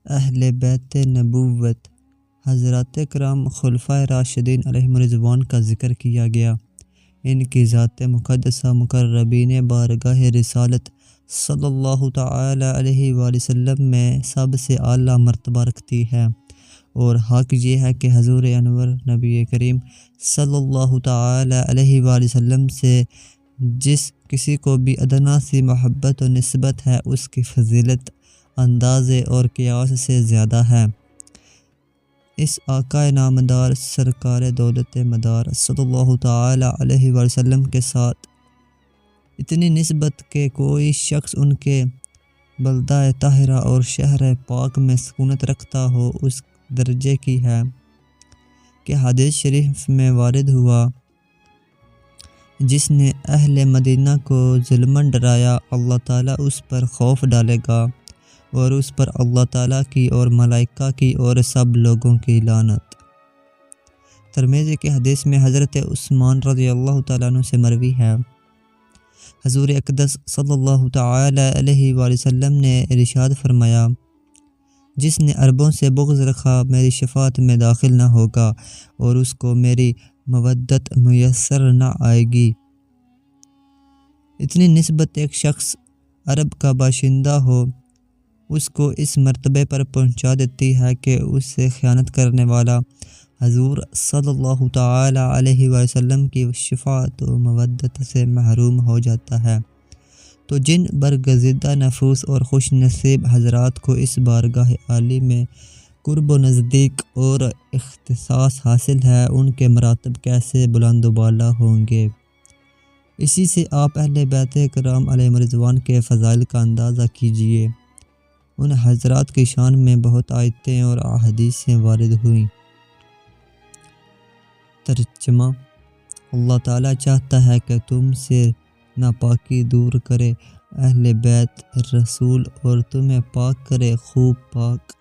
اہل بیت نبوت حضرات کرام خلفائے راشدین علیہم رضوان کا ذکر کیا گیا۔ ان کی ذات مقدسہ مقربین بارگاہ رسالت صلی اللہ تعالی علیہ وآلہ وسلم میں سب سے اعلیٰ مرتبہ رکھتی ہے، اور حق یہ ہے کہ حضور انور نبی کریم صلی اللہ تعالی علیہ وآلہ وسلم سے جس کسی کو بھی ادنا سی محبت و نسبت ہے، اس کی فضیلت اندازے اور قیاس سے زیادہ ہے۔ اس آقا نامدار سرکار دولت مدار صلی اللہ تعالی علیہ وآلہ وسلم کے ساتھ اتنی نسبت کہ کوئی شخص ان کے بلدہ طاہرہ اور شہر پاک میں سکونت رکھتا ہو، اس درجے کی ہے کہ حدیث شریف میں وارد ہوا، جس نے اہل مدینہ کو ظلماً ڈرایا، اللہ تعالیٰ اس پر خوف ڈالے گا اور اس پر اللہ تعالیٰ کی اور ملائکہ کی اور سب لوگوں کی لعنت۔ ترمذی کی حدیث میں حضرت عثمان رضی اللہ تعالیٰ عنہ سے مروی ہے، حضور اقدس صلی اللہ تعالی علیہ وآلہ وسلم نے ارشاد فرمایا، جس نے عربوں سے بغض رکھا میری شفاعت میں داخل نہ ہوگا اور اس کو میری مودت میسر نہ آئے گی۔ اتنی نسبت ایک شخص عرب کا باشندہ ہو، اس کو اس مرتبے پر پہنچا دیتی ہے کہ اس سے خیانت کرنے والا حضور صلی اللہ تعالی علیہ وآلہ وسلم کی شفاعت و مودت سے محروم ہو جاتا ہے۔ تو جن برگزیدہ نفوس اور خوش نصیب حضرات کو اس بارگاہ عالی میں قرب و نزدیک اور اختصاص حاصل ہے، ان کے مراتب کیسے بلند و بالا ہوں گے۔ اسی سے آپ اہل بیت کرام علیہم رضوان کے فضائل کا اندازہ کیجئے۔ ان حضرات کی شان میں بہت آیتیں اور احادیثیں وارد ہوئیں۔ ترجمہ: اللہ تعالیٰ چاہتا ہے کہ تم سے ناپاکی دور کرے اہل بیت رسول اور تمہیں پاک کرے خوب پاک۔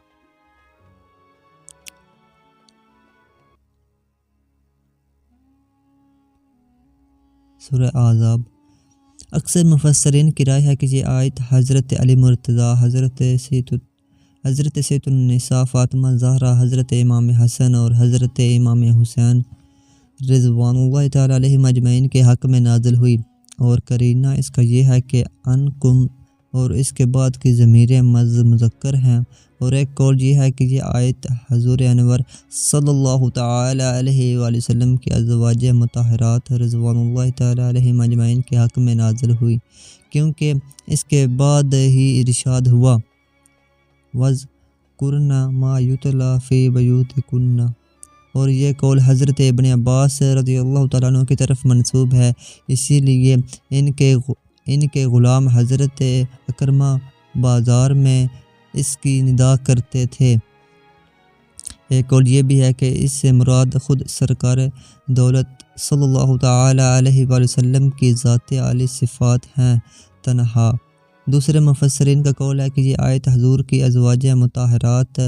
سورہ احزاب۔ اکثر مفسرین کی رائے ہے کہ یہ آیت حضرت علی مرتضیٰ، حضرت سید النساء فاطمہ زہرا، حضرت امام حسن اور حضرت امام حسین رضوان اللہ تعالی علیہم اجمعین کے حق میں نازل ہوئی، اور قرینہ اس کا یہ ہے کہ عنکم اور اس کے بعد کی ضمیر مذکر ہیں، اور ایک قول یہ ہے کہ یہ آیت حضور انور صلی اللہ تعالی علیہ وآلہ وسلم کی ازواج مطہرات رضوان اللہ تعالی علیہم اجمعین کے حق میں نازل ہوئی، کیونکہ اس کے بعد ہی ارشاد ہوا، وَاذْكُرْنَ مَا يُتْلَىٰ فِي بُيُوتِكُنَّ، اور یہ قول حضرت ابن عباس رضی اللہ تعالیٰ عنہ کی طرف منسوب ہے، اسی لیے ان کے غلام حضرت اکرمہ بازار میں اس کی ندا کرتے تھے۔ ایک قول یہ بھی ہے کہ اس سے مراد خود سرکار دولت صلی اللہ تعالی علیہ وآلہ وسلم کی ذات عالی صفات ہیں تنہا۔ دوسرے مفسرین کا قول ہے کہ یہ آیت حضور کی ازواج مطہرات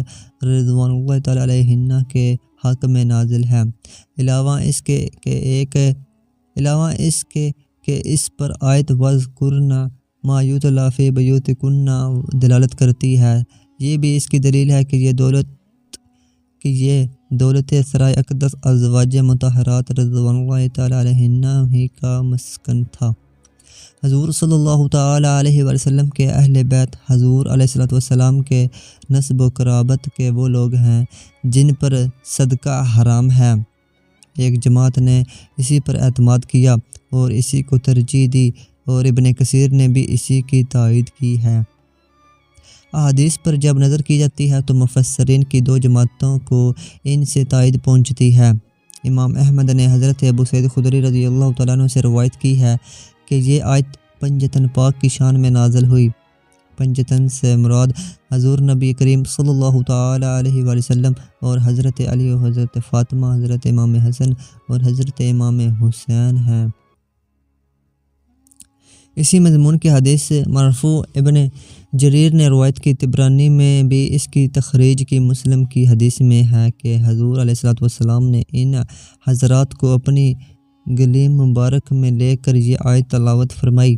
رضوان اللہ تعالی علیہن کے حق میں نازل ہے، علاوہ اس کے کہ اس پر آیت وَاذْكُرْنَ مَا يُتْلَىٰ فِي بُيُوتِكُنَّ دلالت کرتی ہے۔ یہ بھی اس کی دلیل ہے کہ یہ دولت سرائے اقدس ازواج مطہرات رضوان اللہ تعالی علیہن ہی کا مسکن تھا۔ حضور صلی اللہ تعالی علیہ وآلہ وسلم کے اہل بیت حضور علیہ السلام کے نسب و قرابت کے وہ لوگ ہیں جن پر صدقہ حرام ہے۔ ایک جماعت نے اسی پر اعتماد کیا اور اسی کو ترجیح دی، اور ابن کثیر نے بھی اسی کی تائید کی ہے۔ احادیث پر جب نظر کی جاتی ہے تو مفسرین کی دو جماعتوں کو ان سے تائید پہنچتی ہے۔ امام احمد نے حضرت ابو سعید خدری رضی اللہ تعالیٰ عنہ سے روایت کی ہے کہ یہ آیت پنجتن پاک کی شان میں نازل ہوئی۔ پنجتن سے مراد حضور نبی کریم صلی اللہ تعالی علیہ وآلہ وسلم اور حضرت علی و حضرت فاطمہ، حضرت امام حسن اور حضرت امام حسین ہیں۔ اسی مضمون کی حدیث مرفوع ابن جریر نے روایت کی، طبرانی میں بھی اس کی تخریج کی، مسلم کی حدیث میں ہے کہ حضور علیہ السلام نے ان حضرات کو اپنی گلیم مبارک میں لے کر یہ آیت تلاوت فرمائی،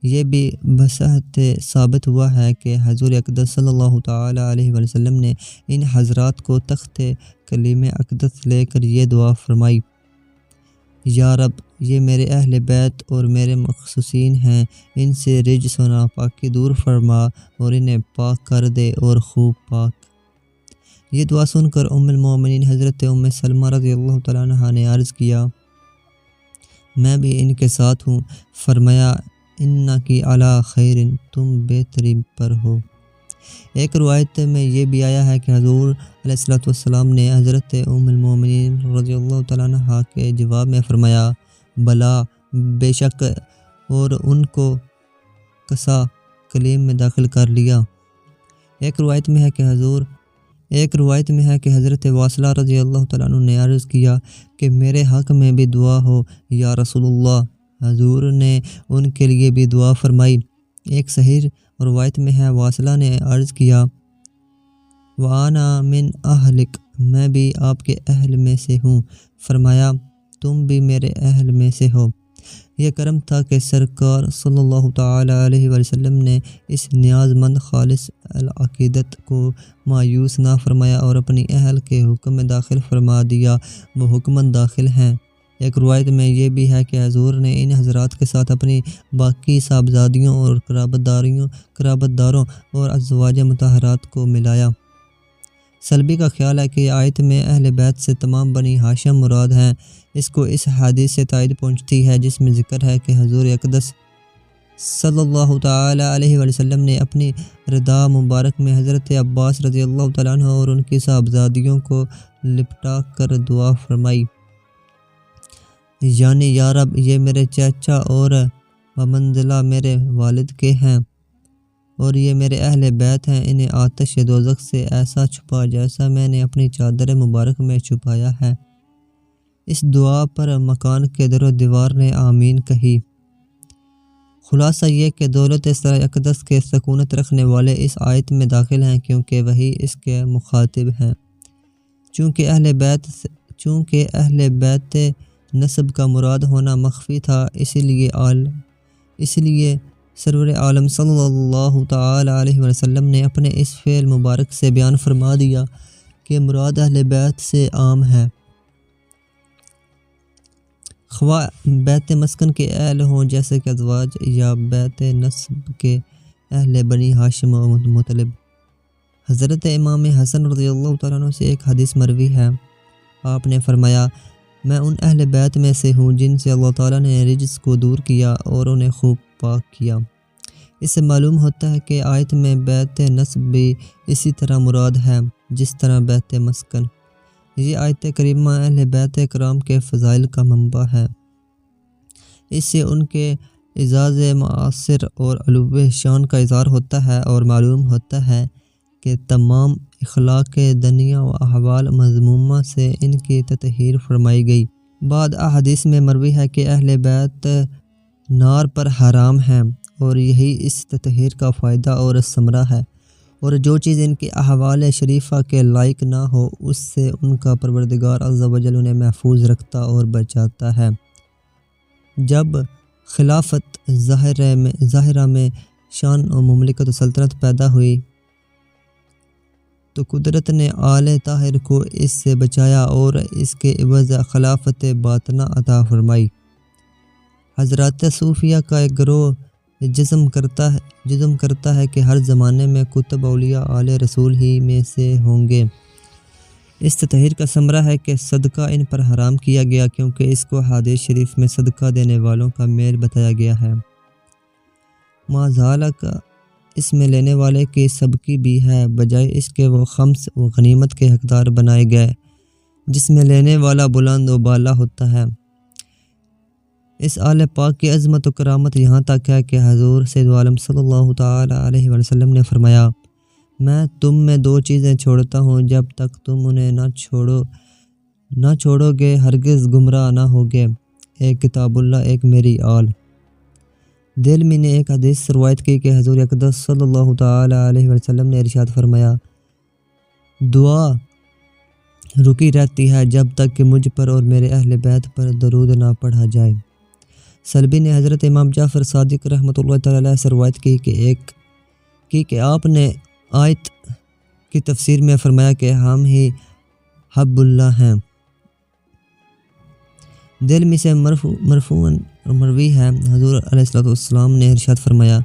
یہ بھی بصحت ثابت ہوا ہے کہ حضور اقدس صلی اللہ تعالیٰ علیہ وسلم نے ان حضرات کو تخت کلیم اقدس لے کر یہ دعا فرمائی: یا رب، یہ میرے اہل بیت اور میرے مخصوصین ہیں، ان سے رجس و ناپاکی دور فرما اور انہیں پاک کر دے اور خوب پاک۔ یہ دعا سن کر ام المومنین حضرت ام سلمہ رضی اللہ تعالیٰ عنہا نے عرض کیا: میں بھی ان کے ساتھ ہوں۔ فرمایا: انکی علی خیر، تم بہتری پر ہو۔ ایک روایت میں یہ بھی آیا ہے کہ حضور علیہ السلام نے حضرت ام المومنین رضی اللہ تعالیٰ عنہا کے جواب میں فرمایا: بلا، بے شک، اور ان کو قصہ کلیم میں داخل کر لیا۔ ایک روایت میں ہے کہ حضرت واصلہ رضی اللہ تعالیٰ عنہ نے عرض کیا کہ میرے حق میں بھی دعا ہو یا رسول اللہ۔ حضور نے ان کے لیے بھی دعا فرمائی۔ ایک صحیح روایت میں ہے، واصلہ نے عرض کیا: وَأَنَا مِنْ أَهْلِكَ، میں بھی آپ کے اہل میں سے ہوں۔ فرمایا: تم بھی میرے اہل میں سے ہو۔ یہ کرم تھا کہ سرکار صلی اللہ تعالیٰ علیہ وسلم نے اس نیاز مند خالص العقیدت کو مایوس نہ فرمایا اور اپنی اہل کے حکم میں داخل فرما دیا۔ وہ حکماً داخل ہیں۔ ایک روایت میں یہ بھی ہے کہ حضور نے ان حضرات کے ساتھ اپنی باقی صاحبزادیوں اور قرابت داروں اور ازواج مطہرات کو ملایا۔ سلبی کا خیال ہے کہ آیت میں اہل بیت سے تمام بنی ہاشم مراد ہیں۔ اس کو اس حدیث سے تائید پہنچتی ہے جس میں ذکر ہے کہ حضور اقدس صلی اللہ تعالیٰ علیہ وسلم نے اپنی ردا مبارک میں حضرت عباس رضی اللہ تعالیٰ عنہ اور ان کی صاحبزادیوں کو لپٹا کر دعا فرمائی، یعنی: یا رب، یہ میرے چچا اور بمنزلہ میرے والد کے ہیں اور یہ میرے اہل بیت ہیں، انہیں آتش دوزخ سے ایسا چھپا جیسا میں نے اپنی چادر مبارک میں چھپایا ہے۔ اس دعا پر مکان کے در و دیوار نے آمین کہی۔ خلاصہ یہ کہ دولت سرائے اقدس کے سکونت رکھنے والے اس آیت میں داخل ہیں کیونکہ وہی اس کے مخاطب ہیں۔ چونکہ اہل بیت نسب کا مراد ہونا مخفی تھا، اس لیے سرور عالم صلی اللہ تعالیٰ علیہ وسلم نے اپنے اس فعل مبارک سے بیان فرما دیا کہ مراد اہل بیت سے عام ہے، خواہ بیت مسکن کے اہل ہوں جیسے کہ ازواج، یا بیت نسب کے اہل بنی ہاشم و مطلب۔ حضرت امام حسن رضی اللہ تعالیٰ عنہ سے ایک حدیث مروی ہے، آپ نے فرمایا: میں ان اہل بیت میں سے ہوں جن سے اللہ تعالیٰ نے رجس کو دور کیا اور انہیں خوب پاک کیا۔ اس سے معلوم ہوتا ہے کہ آیت میں بیت نسب بھی اسی طرح مراد ہے جس طرح بیت مسکن۔ یہ آیت کریمہ اہل بیت کرام کے فضائل کا منبع ہے۔ اس سے ان کے اعزاز معاصر اور علو شان کا اظہار ہوتا ہے اور معلوم ہوتا ہے کہ تمام اخلاق دنیا و احوال مذمومہ سے ان کی تطہیر فرمائی گئی۔ بعد احادیث میں مروی ہے کہ اہل بیت نار پر حرام ہیں اور یہی اس تطہیر کا فائدہ اور ثمرہ ہے، اور جو چیز ان کے احوال شریفہ کے لائق نہ ہو اس سے ان کا پروردگار عز و جل انہیں محفوظ رکھتا اور بچاتا ہے۔ جب خلافت ظاہرہ میں شان و مملکت و سلطنت پیدا ہوئی تو قدرت نے آل طاہر کو اس سے بچایا اور اس کے عوض خلافت باطنہ عطا فرمائی۔ حضرات صوفیہ کا ایک گروہ جزم کرتا ہے کہ ہر زمانے میں کتب اولیاء آل رسول ہی میں سے ہوں گے۔ اس تطہیر کا ثمرہ ہے کہ صدقہ ان پر حرام کیا گیا کیونکہ اس کو حدیث شریف میں صدقہ دینے والوں کا میل بتایا گیا ہے۔ معذالک اس میں لینے والے کی سبقی بھی ہے، بجائے اس کے وہ خمس و غنیمت کے حقدار بنائے گئے جس میں لینے والا بلند و بالا ہوتا ہے۔ اس آل پاک کی عظمت و کرامت یہاں تک ہے کہ حضور سید عالم صلی اللہ تعالیٰ علیہ وسلم نے فرمایا: میں تم میں دو چیزیں چھوڑتا ہوں، جب تک تم انہیں نہ چھوڑو گے ہرگز گمراہ نہ ہوگے، ایک کتاب اللہ، ایک میری آل۔ دلمی نے ایک حدیث روایت کی کہ حضور اقدس صلی اللہ تعالیٰ علیہ وسلم نے ارشاد فرمایا: دعا رکی رہتی ہے جب تک کہ مجھ پر اور میرے اہل بیت پر درود نہ پڑھا جائے۔ سلبی نے حضرت امام جعفر صادق رحمۃ اللہ تعالی علیہ سے روایت کی کہ آپ نے آیت کی تفسیر میں فرمایا کہ ہم ہی حب اللہ ہیں۔ دلمی سے مرفوعاً مروی ہے، حضور علیہ السلام نے ارشاد فرمایا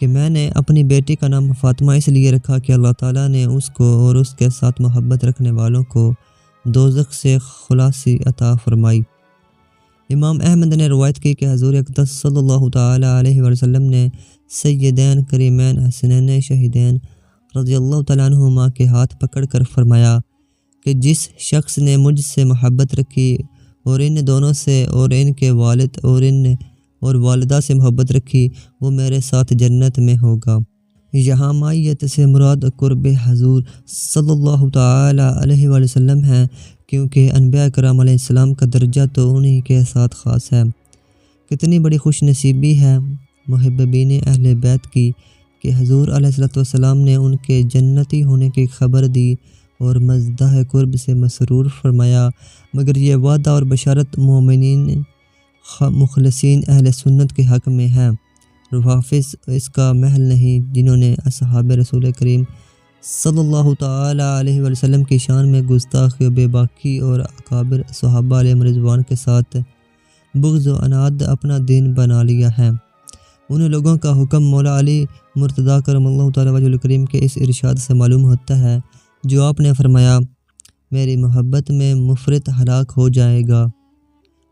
کہ میں نے اپنی بیٹی کا نام فاطمہ اس لیے رکھا کہ اللہ تعالیٰ نے اس کو اور اس کے ساتھ محبت رکھنے والوں کو دوزخ سے خلاصی عطا فرمائی۔ امام احمد نے روایت کی کہ حضور اقدس صلی اللہ تعالیٰ علیہ وسلم نے سیدین کریمین حسنین شہیدین رضی اللہ تعالیٰ عنہما کے ہاتھ پکڑ کر فرمایا کہ جس شخص نے مجھ سے محبت رکھی اور ان دونوں سے اور ان کے والد اور والدہ سے محبت رکھی، وہ میرے ساتھ جنت میں ہوگا۔ یہاں مائیت سے مراد قرب حضور صلی اللہ تعالیٰ علیہ وسلم ہے، کیونکہ انبیاء کرام علیہ السلام کا درجہ تو انہی کے ساتھ خاص ہے۔ کتنی بڑی خوش نصیبی ہے محبین اہل بیت کی کہ حضور علیہ السلام نے ان کے جنتی ہونے کی خبر دی اور مزدہ قرب سے مسرور فرمایا، مگر یہ وعدہ اور بشارت مومنین مخلصین اہل سنت کے حق میں ہے۔ روافظ اس کا محل نہیں، جنہوں نے اصحاب رسول کریم صلی اللہ تعالیٰ علیہ وسلم کی شان میں گستاخی و بے باکی اور اکابر صحابہ علیہ رضوان کے ساتھ بغض و عناد اپنا دین بنا لیا ہے۔ ان لوگوں کا حکم مولا علی مرتضیٰ کرم اللہ تعالیٰ وجہ الکریم کے اس ارشاد سے معلوم ہوتا ہے جو آپ نے فرمایا، میری محبت میں مفرط ہلاک ہو جائے گا۔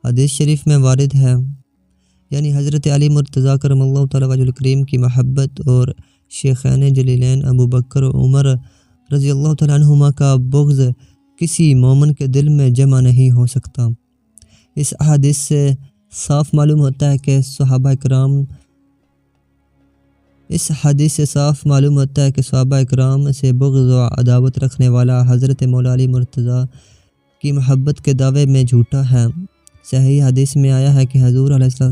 حدیث شریف میں وارد ہے، یعنی حضرت علی مرتضیٰ کرم اللہ تعالیٰ وجہ الکریم کی محبت اور شیخین جلیلین ابو بکر و عمر رضی اللہ تعالیٰ عنہما کا بغض کسی مومن کے دل میں جمع نہیں ہو سکتا۔ اس حدیث سے صاف معلوم ہوتا ہے کہ صحابہ کرام سے بغض و عداوت رکھنے والا حضرت مولا علی مرتضیٰ کی محبت کے دعوے میں جھوٹا ہے۔ صحیح حدیث میں آیا ہے کہ حضور علیہ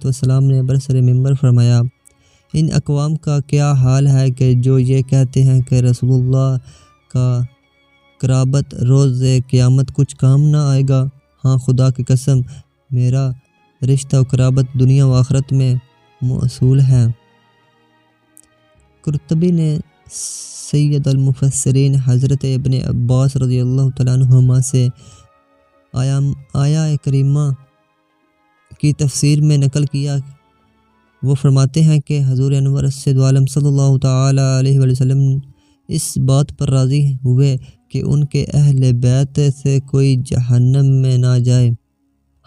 السلام نے برسر منبر فرمایا، ان اقوام کا کیا حال ہے کہ جو یہ کہتے ہیں کہ رسول اللہ کا قرابت روز قیامت کچھ کام نہ آئے گا۔ ہاں، خدا کی قسم، میرا رشتہ و قرابت دنیا و آخرت میں موصول ہے۔ قرطبی نے سید المفسرین حضرت ابن عباس رضی اللہ تعالیٰ عنہما سے آیا کریمہ کی تفسیر میں نقل کیا۔ وہ فرماتے ہیں کہ حضور انور سید عالم صلی اللہ تعالیٰ علیہ وسلم اس بات پر راضی ہوئے کہ ان کے اہل بیت سے کوئی جہنم میں نہ جائے۔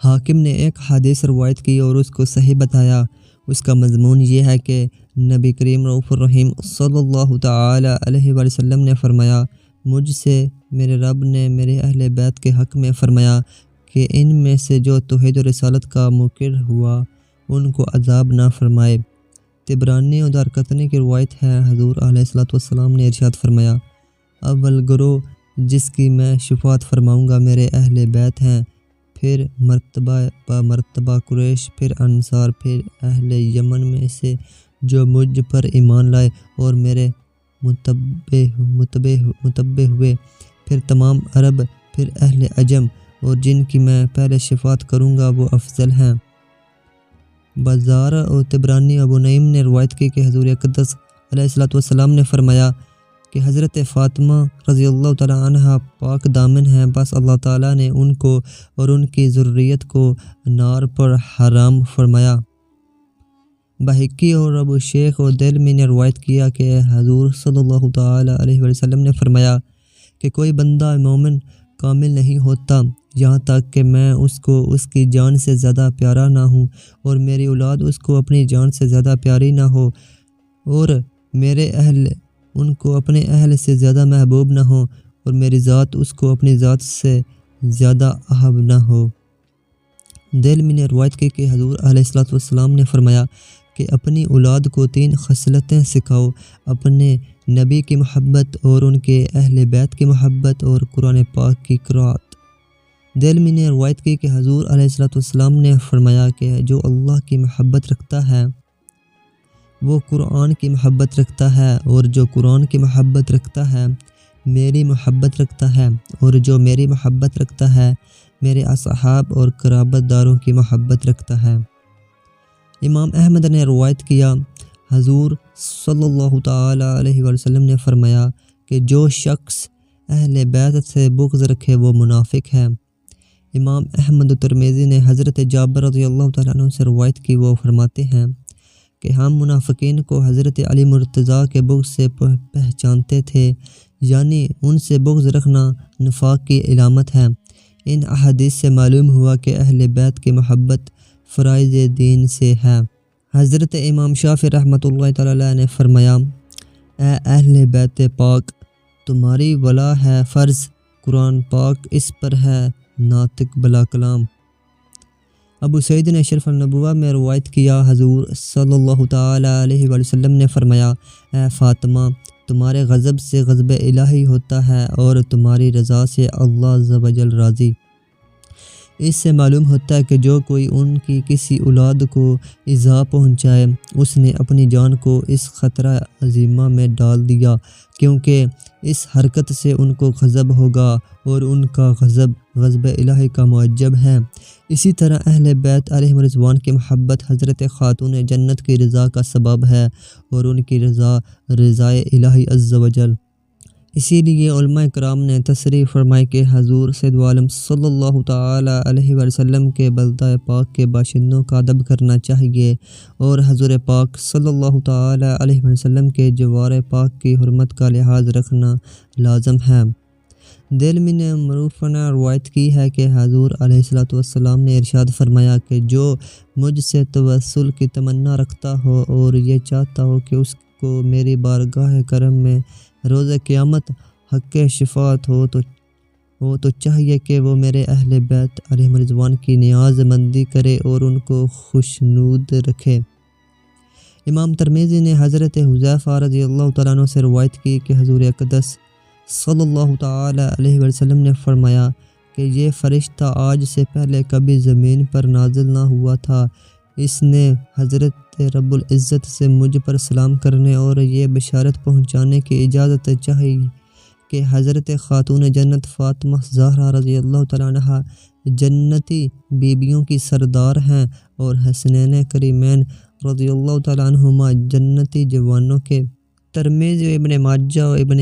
حاکم نے ایک حدیث روایت کی اور اس کو صحیح بتایا۔ اس کا مضمون یہ ہے کہ نبی کریم رؤوف الرحیم صلی اللہ تعالیٰ علیہ وسلم نے فرمایا، مجھ سے میرے رب نے میرے اہل بیت کے حق میں فرمایا کہ ان میں سے جو توحید و رسالت کا منکر ہوا ان کو عذاب نہ فرمائے۔ طبرانی اور دارقطنی کی روایت ہے، حضور علیہ السلام نے ارشاد فرمایا، اول گروہ جس کی میں شفاعت فرماؤں گا میرے اہل بیت ہیں، پھر مرتبہ با مرتبہ قریش، پھر انصار، پھر اہل یمن میں سے جو مجھ پر ایمان لائے اور میرے متبع ہوئے، پھر تمام عرب، پھر اہل عجم، اور جن کی میں پہلے شفاعت کروں گا وہ افضل ہیں۔ بازار اور طبرانی ابو نعیم نے روایت کی کہ حضور اقدس علیہ السلام نے فرمایا کہ حضرت فاطمہ رضی اللہ تعالیٰ عنہ پاک دامن ہیں، بس اللہ تعالیٰ نے ان کو اور ان کی ذریت کو نار پر حرام فرمایا۔ بحقی اور ابو شیخ اور دلمی نے روایت کیا کہ حضور صلی اللہ تعالیٰ علیہ وسلم نے فرمایا کہ کوئی بندہ مومن کامل نہیں ہوتا یہاں تک کہ میں اس کو اس کی جان سے زیادہ پیارا نہ ہوں، اور میری اولاد اس کو اپنی جان سے زیادہ پیاری نہ ہو، اور میرے اہل ان کو اپنے اہل سے زیادہ محبوب نہ ہوں، اور میری ذات اس کو اپنی ذات سے زیادہ احب نہ ہو۔ دلمی نے روایت کی کہ حضور علیہ السلام نے فرمایا کہ اپنی اولاد کو 3 خصلتیں سکھاؤ، اپنے نبی کی محبت اور ان کے اہل بیت کی محبت اور قرآن پاک کی قرأت۔ دلمی نے روایت کی کہ حضور علیہ السلام نے فرمایا کہ جو اللہ کی محبت رکھتا ہے وہ قرآن کی محبت رکھتا ہے، اور جو قرآن کی محبت رکھتا ہے میری محبت رکھتا ہے، اور جو میری محبت رکھتا ہے میرے اصحاب اور قرابت داروں کی محبت رکھتا ہے۔ امام احمد نے روایت کیا، حضور صلی اللہ تعالیٰ علیہ وسلم نے فرمایا کہ جو شخص اہل بیت سے بغض رکھے وہ منافق ہے۔ امام احمد ترمذی نے حضرت جابر رضی اللہ تعالیٰ عنہ سے روایت کی، وہ فرماتے ہیں کہ ہم منافقین کو حضرت علی مرتضیٰ کے بغض سے پہچانتے تھے، یعنی ان سے بغض رکھنا نفاق کی علامت ہے۔ ان احادیث سے معلوم ہوا کہ اہل بیت کی محبت فرائض دین سے ہے۔ حضرت امام شافعی رحمۃ اللہ تعالیٰ علیہ نے فرمایا، اے اہل بیت پاک، تمہاری ولا ہے فرض، قرآن پاک اس پر ہے ناطق بلا کلام۔ ابو سعید نے شرف النبوہ میں روایت کیا، حضور صلی اللہ تعالیٰ علیہ وسلم نے فرمایا، اے فاطمہ، تمہارے غضب سے غضب الہی ہوتا ہے اور تمہاری رضا سے اللہ عز و جل راضی۔ اس سے معلوم ہوتا ہے کہ جو کوئی ان کی کسی اولاد کو ایذا پہنچائے اس نے اپنی جان کو اس خطرہ عظیمہ میں ڈال دیا، کیونکہ اس حرکت سے ان کو غضب ہوگا اور ان کا غضب غضب الہی کا معجب ہے۔ اسی طرح اہل بیت علیہم رضوان کی محبت حضرت خاتون جنت کی رضا کا سبب ہے اور ان کی رضا رضائے الہی عز و جل۔ اسی لیے علماء کرام نے تصریح فرمائی کہ حضور سید عالم صلی اللہ تعالیٰ علیہ وسلم کے بلدہ پاک کے باشندوں کا ادب کرنا چاہیے اور حضور پاک صلی اللہ تعالیٰ علیہ وسلم کے جوار پاک کی حرمت کا لحاظ رکھنا لازم ہے۔ دلمی نے معروفانہ روایت کی ہے کہ حضور علیہ السلام نے ارشاد فرمایا کہ جو مجھ سے توسل کی تمنا رکھتا ہو اور یہ چاہتا ہو کہ اس کو میری بارگاہ کرم میں روز قیامت حق شفاعت ہو تو چاہیے کہ وہ میرے اہل بیت علیہم رضوان کی نیاز مندی کرے اور ان کو خوشنود رکھے۔ امام ترمذی نے حضرت حذیفہ رضی اللہ تعالیٰ عنہ سے روایت کی کہ حضور اقدس صلی اللہ تعالیٰ علیہ وسلم نے فرمایا کہ یہ فرشتہ آج سے پہلے کبھی زمین پر نازل نہ ہوا تھا، اس نے حضرت رب العزت سے مجھ پر سلام کرنے اور یہ بشارت پہنچانے کی اجازت چاہی کہ حضرت خاتون جنت فاطمہ زہرا رضی اللہ تعالیٰ عنہ جنتی بیبیوں کی سردار ہیں اور حسنین کریمین رضی اللہ تعالیٰ عنہما جنتی جوانوں کے۔ ترمذی، ابن ماجہ و ابن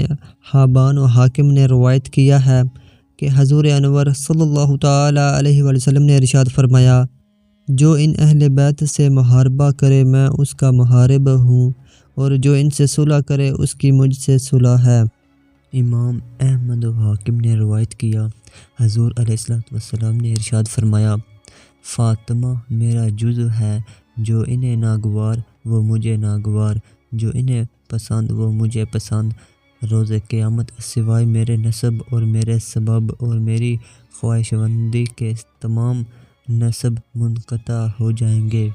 حبان و حاکم نے روایت کیا ہے کہ حضور انور صلی اللہ تعالیٰ علیہ وسلم نے ارشاد فرمایا، جو ان اہل بیت سے محاربہ کرے میں اس کا محارب ہوں اور جو ان سے صلح کرے اس کی مجھ سے صلح ہے۔ امام احمد و حاکم نے روایت کیا، حضور علیہ السلام نے ارشاد فرمایا، فاطمہ میرا جزو ہے، جو انہیں ناگوار وہ مجھے ناگوار، جو انہیں پسند وہ مجھے پسند۔ روز قیامت سوائے میرے نسب اور میرے سبب اور میری خواہش مندی کے تمام نسب منقطع ہو جائیں گے۔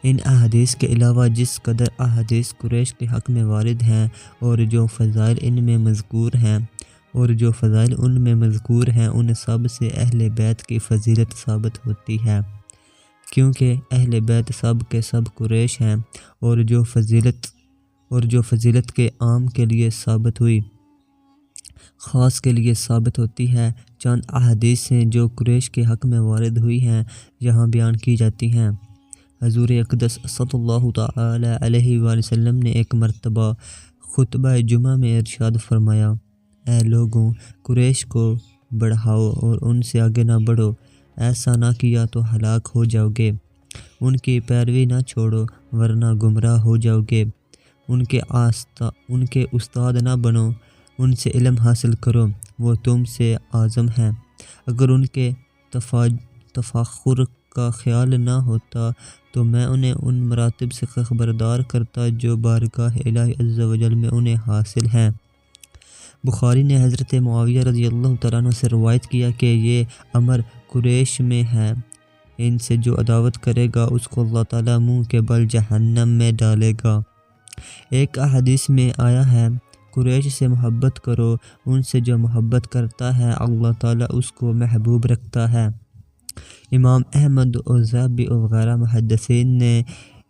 ان احادیث کے علاوہ جس قدر احادیث قریش کے حق میں وارد ہیں اور جو فضائل ان میں مذکور ہیں ان سب سے اہل بیت کی فضیلت ثابت ہوتی ہے، کیونکہ اہل بیت سب کے سب قریش ہیں اور جو فضیلت کے عام کے لیے ثابت ہوئی خاص کے لیے ثابت ہوتی ہے۔ چند احادیث ہیں جو قریش کے حق میں وارد ہوئی ہیں، یہاں بیان کی جاتی ہیں۔ حضور اقدس صلی اللہ تعالی علیہ وسلم نے ایک مرتبہ خطبہ جمعہ میں ارشاد فرمایا، اے لوگوں، قریش کو بڑھاؤ اور ان سے آگے نہ بڑھو، ایسا نہ کیا تو ہلاک ہو جاؤ گے۔ ان کی پیروی نہ چھوڑو ورنہ گمراہ ہو جاؤ گے۔ ان کے استاد نہ بنو، ان سے علم حاصل کرو، وہ تم سے اعظم ہیں۔ اگر ان کے تفاخر کا خیال نہ ہوتا تو میں انہیں ان مراتب سے خبردار کرتا جو بارگاہ الہی عز و جل میں انہیں حاصل ہیں۔ بخاری نے حضرت معاویہ رضی اللہ تعالیٰ عنہ سے روایت کیا کہ یہ امر قریش میں ہے، ان سے جو عداوت کرے گا اس کو اللہ تعالیٰ منہ کے بل جہنم میں ڈالے گا۔ ایک حدیث میں آیا ہے، قریش سے محبت کرو، ان سے جو محبت کرتا ہے اللہ تعالیٰ اس کو محبوب رکھتا ہے۔ امام احمد اور ذہبی اور وغیرہ محدثین نے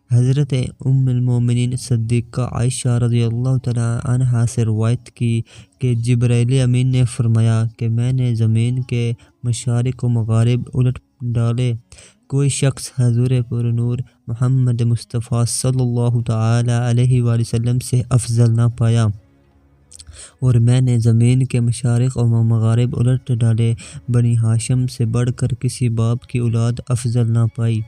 حضرت ام المومنین صدیقہ عائشہ رضی اللہ تعالیٰ عنہا سے روایت کی کہ جبرائیل امین نے فرمایا کہ میں نے زمین کے مشارق و مغارب الٹ ڈالے، کوئی شخص حضور پر نور محمد مصطفیٰ صلی اللہ تعالیٰ علیہ وآلہ وسلم سے افضل نہ پایا، اور میں نے زمین کے مشارق و مغارب الٹ ڈالے، بنی ہاشم سے بڑھ کر کسی باپ کی اولاد افضل نہ پائی۔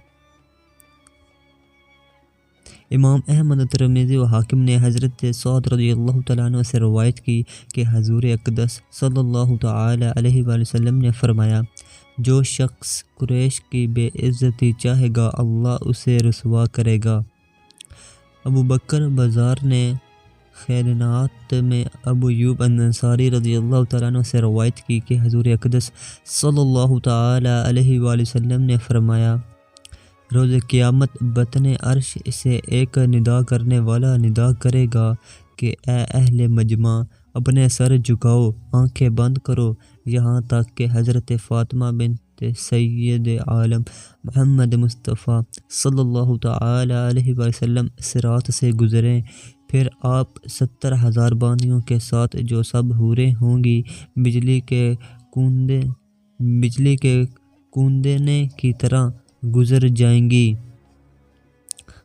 امام احمد ترمذی و حاکم نے حضرت سعد رضی اللہ تعالیٰ عنہ سے روایت کی کہ حضور اقدس صلی اللہ تعالیٰ علیہ وآلہ وسلم نے فرمایا، جو شخص قریش کی بے عزتی چاہے گا اللہ اسے رسوا کرے گا۔ ابو بکر بازار نے خیلانات میں ابو ایوب انصاری رضی اللہ تعالیٰ عنہ سے روایت کی کہ حضور اقدس صلی اللہ تعالیٰ علیہ وآلہ وسلم نے فرمایا، روز قیامت بطن عرش سے ایک ندا کرنے والا ندا کرے گا کہ اے اہل مجمع، اپنے سر جھکاؤ، آنکھیں بند کرو، یہاں تک کہ حضرت فاطمہ بنت سید عالم محمد مصطفیٰ صلی اللہ تعالیٰ علیہ وسلم صراط سے گزریں، پھر آپ 70,000 بانیوں کے ساتھ جو سب حوریں ہوں گی بجلی کے کوندنے کی طرح گزر جائیں گی۔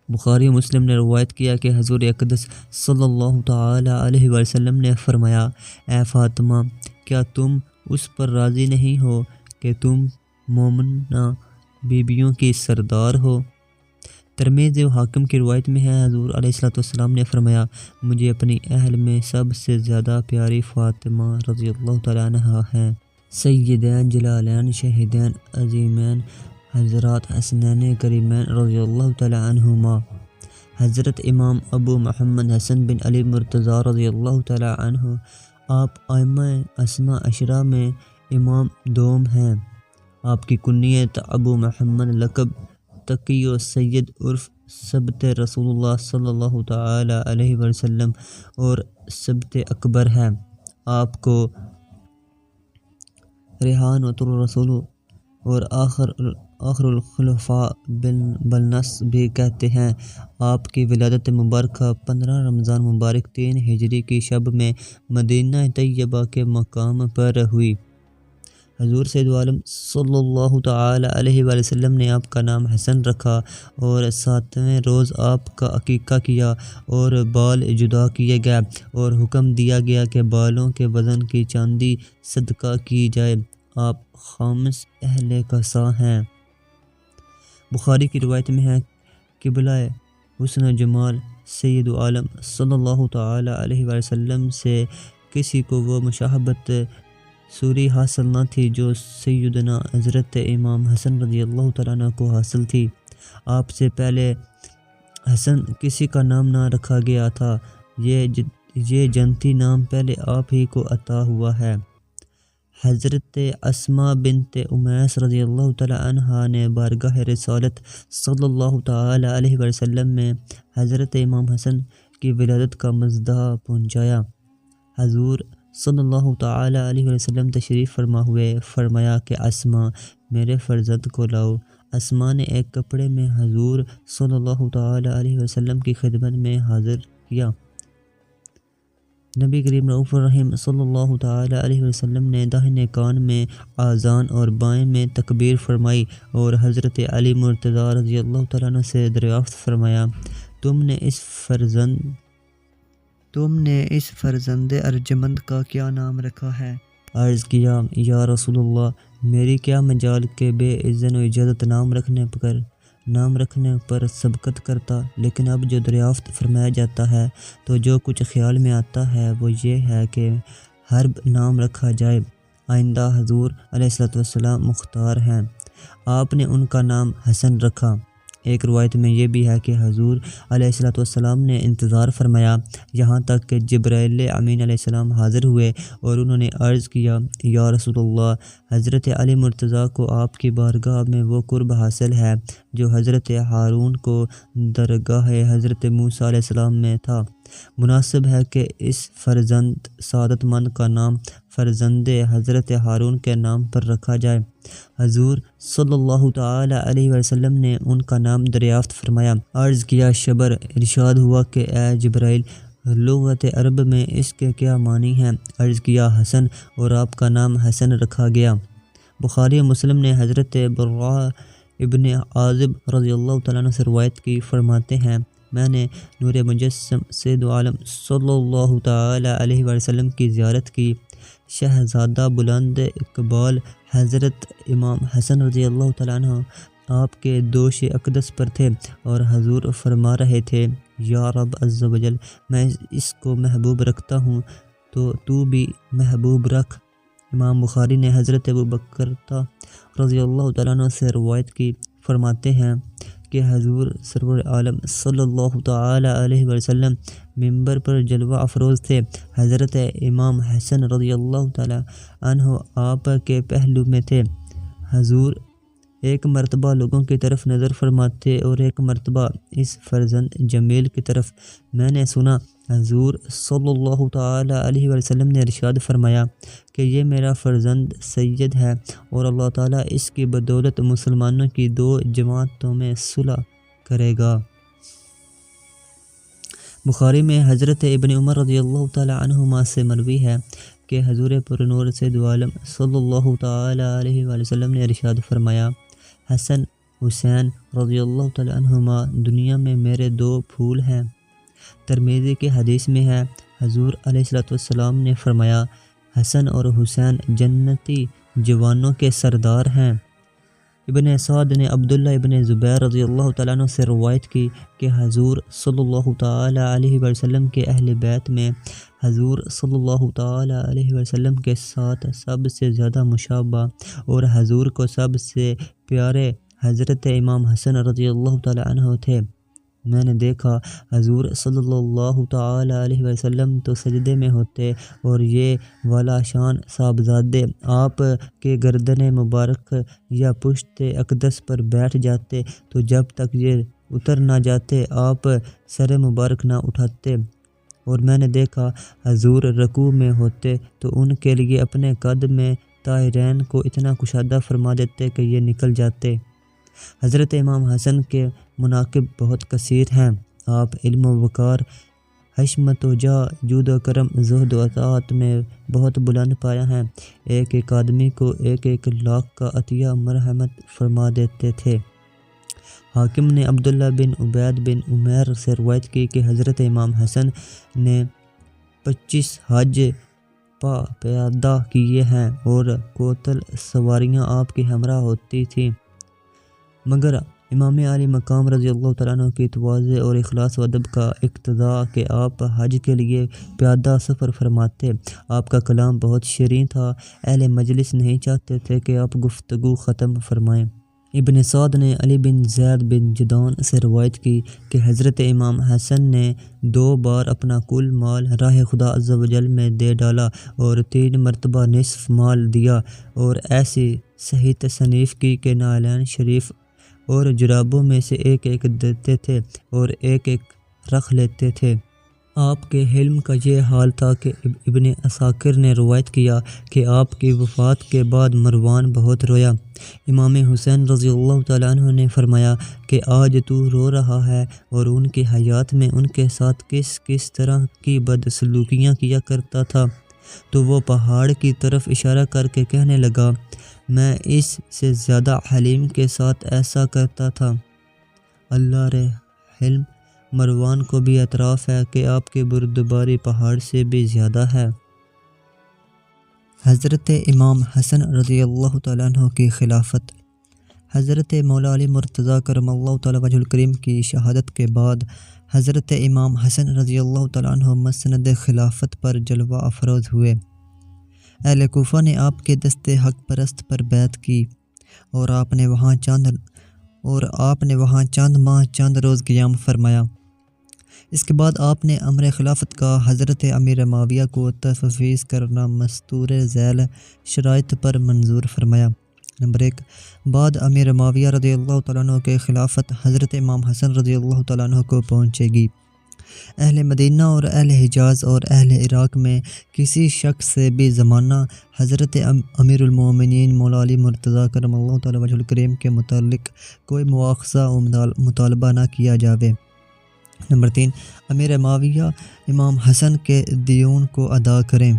بخاری و مسلم نے روایت کیا کہ حضور اقدس صلی اللہ تعالیٰ علیہ وسلم نے فرمایا، اے فاطمہ، کیا تم اس پر راضی نہیں ہو کہ تم مومنہ بیبیوں کی سردار ہو؟ ترمذی و حاکم کی روایت میں ہے، حضور علیہ السلام نے فرمایا، مجھے اپنی اہل میں سب سے زیادہ پیاری فاطمہ رضی اللہ تعالیٰ عنہا ہیں۔ سیدین جلالین شہیدین عظیمین حضرات حسنین کریمین رضی اللہ تعالیٰ عنہما۔ حضرت امام ابو محمد حسن بن علی مرتضیٰ رضی اللہ تعالیٰ عنہ، آپ ائمہ اثنا عشرہ میں امام دوم ہیں۔ آپ کی کنیت ابو محمد، لقب تقی و سید عرف سبت رسول اللہ صلی اللہ تعالیٰ علیہ وسلم اور سبت اکبر ہے۔ آپ کو ریحان الرسول اور آخر الخلفاء بالنص بھی کہتے ہیں۔ آپ کی ولادت مبارکہ 15 رمضان مبارک 3 ہجری کی شب میں مدینہ طیبہ کے مقام پر ہوئی۔ حضور سید عالم صلی اللہ تعالیٰ علیہ وآلہ وسلم نے آپ کا نام حسن رکھا، اور 7ویں روز آپ کا عقیقہ کیا اور بال جدا کیے گئے، اور حکم دیا گیا کہ بالوں کے وزن کی چاندی صدقہ کی جائے۔ آپ خامس اہل قصا ہیں۔ بخاری کی روایت میں ہے، قبلہ حسن و جمال سید عالم صلی اللہ تعالیٰ علیہ وآلہ وسلم سے کسی کو وہ مشابہت سوری حاصل نہ تھی جو سیدنا حضرت امام حسن رضی اللہ تعالیٰ عنہ کو حاصل تھی۔ آپ سے پہلے حسن کسی کا نام نہ رکھا گیا تھا، یہ جنتی نام پہلے آپ ہی کو عطا ہوا ہے۔ حضرت اسماء بنت امیس رضی اللہ تعالیٰ عنہا نے بارگاہ رسالت صلی اللہ تعالیٰ علیہ وسلم میں حضرت امام حسن کی ولادت کا مزدہ پہنچایا۔ حضور صلی اللہ تعالیٰ علیہ وسلم تشریف فرما ہوئے فرمایا کہ اسماء، میرے فرزند کو لاؤ۔ اسماء نے ایک کپڑے میں حضور صلی اللہ تعالیٰ علیہ وسلم کی خدمت میں حاضر کیا۔ نبی کریم رؤوف الرحیم صلی اللہ تعالیٰ علیہ وسلم نے داہنے کان میں آذان اور بائیں میں تکبیر فرمائی، اور حضرت علی مرتضیٰ رضی اللہ تعالیٰ عنہ سے دریافت فرمایا، تم نے اس فرزند ارجمند کا کیا نام رکھا ہے؟ عرض کیا، یا رسول اللہ، میری کیا مجال کہ بے اذن و اجازت نام رکھنے پر سبقت کرتا، لیکن اب جو دریافت فرمایا جاتا ہے تو جو کچھ خیال میں آتا ہے وہ یہ ہے کہ حرب نام رکھا جائے۔ آئندہ حضور علیہ السلام مختار ہیں، آپ نے ان کا نام حسن رکھا۔ ایک روایت میں یہ بھی ہے کہ حضور علیہ السلام نے انتظار فرمایا یہاں تک کہ جبرائیل امین علیہ السلام حاضر ہوئے، اور انہوں نے عرض کیا، یا رسول اللہ، حضرت علی مرتضیٰ کو آپ کی بارگاہ میں وہ قرب حاصل ہے جو حضرت ہارون کو درگاہ حضرت موسیٰ علیہ السلام میں تھا۔ مناسب ہے کہ اس فرزند سعادت مند کا نام فرزند حضرت ہارون کے نام پر رکھا جائے۔ حضور صلی اللہ تعالی علیہ وسلم نے ان کا نام دریافت فرمایا۔ عرض کیا شبر، ارشاد ہوا کہ اے جبرائیل لغت عرب میں اس کے کیا معنی ہیں؟ عرض کیا حسن، اور آپ کا نام حسن رکھا گیا۔ بخاری و مسلم نے حضرت براء ابن عازب رضی اللہ تعالیٰ عنہ سے روایت کی، فرماتے ہیں میں نے نور مجسم سید عالم صلی اللہ تعالی علیہ وسلم کی زیارت کی۔ شہزادہ بلند اقبال حضرت امام حسن رضی اللہ تعالیٰ عنہ آپ کے دوش اقدس پر تھے اور حضور فرما رہے تھے یا رب عز و جل، میں اس کو محبوب رکھتا ہوں تو تو بھی محبوب رکھ۔ امام بخاری نے حضرت ابو بکر رضی اللہ تعالیٰ عنہ سے روایت کی، فرماتے ہیں کہ حضور سرور عالم صلی اللہ تعالی علیہ وسلم ممبر پر جلوہ افروز تھے۔ حضرت امام حسن رضی اللہ تعالی عنہ آپ کے پہلو میں تھے۔ حضور ایک مرتبہ لوگوں کی طرف نظر فرماتے اور ایک مرتبہ اس فرزند جمیل کی طرف۔ میں نے سنا حضور صلی اللہ تعالی علیہ وسلم نے ارشاد فرمایا کہ یہ میرا فرزند سید ہے اور اللہ تعالیٰ اس کی بدولت مسلمانوں کی دو جماعتوں میں صلح کرے گا۔ بخاری میں حضرت ابن عمر رضی اللہ تعالی عنہما سے مروی ہے کہ حضور پر نور سید عالم صلی اللہ تعالی علیہ وسلم نے ارشاد فرمایا حسن حسین رضی اللہ تعالی عنہما دنیا میں میرے دو پھول ہیں۔ ترمذی کی حدیث میں ہے حضور علیہ السلام نے فرمایا حسن اور حسین جنتی جوانوں کے سردار ہیں۔ ابن سعد نے عبداللہ ابن زبیر رضی اللہ تعالیٰ عنہ سے روایت کی کہ حضور صلی اللہ تعالی علیہ وسلم کے اہل بیت میں حضور صلی اللہ تعالی علیہ وسلم کے ساتھ سب سے زیادہ مشابہ اور حضور کو سب سے پیارے حضرت امام حسن رضی اللہ تعالی عنہ تھے۔ میں نے دیکھا حضور صلی اللہ تعالی علیہ وسلم تو سجدے میں ہوتے اور یہ والا شان صاحبزادے آپ کے گردن مبارک یا پشت اقدس پر بیٹھ جاتے تو جب تک یہ اتر نہ جاتے آپ سر مبارک نہ اٹھاتے، اور میں نے دیکھا حضور رکوع میں ہوتے تو ان کے لیے اپنے قد میں طاہرین کو اتنا کشادہ فرما دیتے کہ یہ نکل جاتے۔ حضرت امام حسن کے مناقب بہت کثیر ہیں۔ آپ علم و وقار، حشمت و جاہ، جود و کرم، زہد و اطاعت میں بہت بلند پایا ہیں۔ ایک ایک آدمی کو 1,00,000 کا عطیہ مرحمت فرما دیتے تھے۔ حاکم نے عبداللہ بن عبید بن عمیر سے روایت کی کہ حضرت امام حسن نے 25 حج پیادہ کیے ہیں اور کوتل سواریاں آپ کی ہمراہ ہوتی تھیں، مگر امام علی مقام رضی اللہ تعالیٰ عنہ کی تواضع اور اخلاص و ادب کا اقتضا کہ آپ حج کے لیے پیادہ سفر فرماتے۔ آپ کا کلام بہت شیریں تھا، اہل مجلس نہیں چاہتے تھے کہ آپ گفتگو ختم فرمائیں۔ ابن سعد نے علی بن زید بن جدعان سے روایت کی کہ حضرت امام حسن نے 2 بار اپنا کل مال راہ خدا عز و جل میں دے ڈالا اور 3 مرتبہ نصف مال دیا، اور ایسی صحیح تصنیف کی کہ نعلین شریف اور جرابوں میں سے ایک ایک دیتے تھے اور ایک ایک رکھ لیتے تھے۔ آپ کے حلم کا یہ حال تھا کہ ابن عساکر نے روایت کیا کہ آپ کی وفات کے بعد مروان بہت رویا۔ امام حسین رضی اللہ تعالیٰ عنہ نے فرمایا کہ آج تو رو رہا ہے اور ان کی حیات میں ان کے ساتھ کس کس طرح کی بدسلوکیاں کیا کرتا تھا، تو وہ پہاڑ کی طرف اشارہ کر کے کہنے لگا میں اس سے زیادہ حلیم کے ساتھ ایسا کرتا تھا۔ اللہ رے حلم مروان کو بھی اعتراف ہے کہ آپ کی بردباری پہاڑ سے بھی زیادہ ہے۔ حضرت امام حسن رضی اللہ تعالیٰ عنہ کی خلافت۔ حضرت مولا علی مرتضیٰ کرم اللہ تعالیٰ وجہ الکریم کی شہادت کے بعد حضرت امام حسن رضی اللہ تعالیٰ عنہ مسند خلافت پر جلوہ افروز ہوئے۔ اہل کوفہ نے آپ کے دست حق پرست پر بیعت کی اور آپ نے وہاں چند ماہ چند روز قیام فرمایا۔ اس کے بعد آپ نے امر خلافت کا حضرت امیر معاویہ کو تفویض کرنا مستور ذیل شرائط پر منظور فرمایا۔ نمبر 1، بعد امیر معاویہ رضی اللہ تعالیٰ عنہ کے خلافت حضرت امام حسن رضی اللہ تعالیٰ عنہ کو پہنچے گی۔ اہل مدینہ اور اہل حجاز اور اہل عراق میں کسی شخص سے بھی زمانہ حضرت امیر المومنین مولا علی مرتضیٰ کرم اللہ تعالی وجہ الکریم کے متعلق کوئی مواخذہ و مطالبہ نہ کیا جاوے۔ نمبر 3، امیر معاویہ امام حسن کے دیون کو ادا کریں۔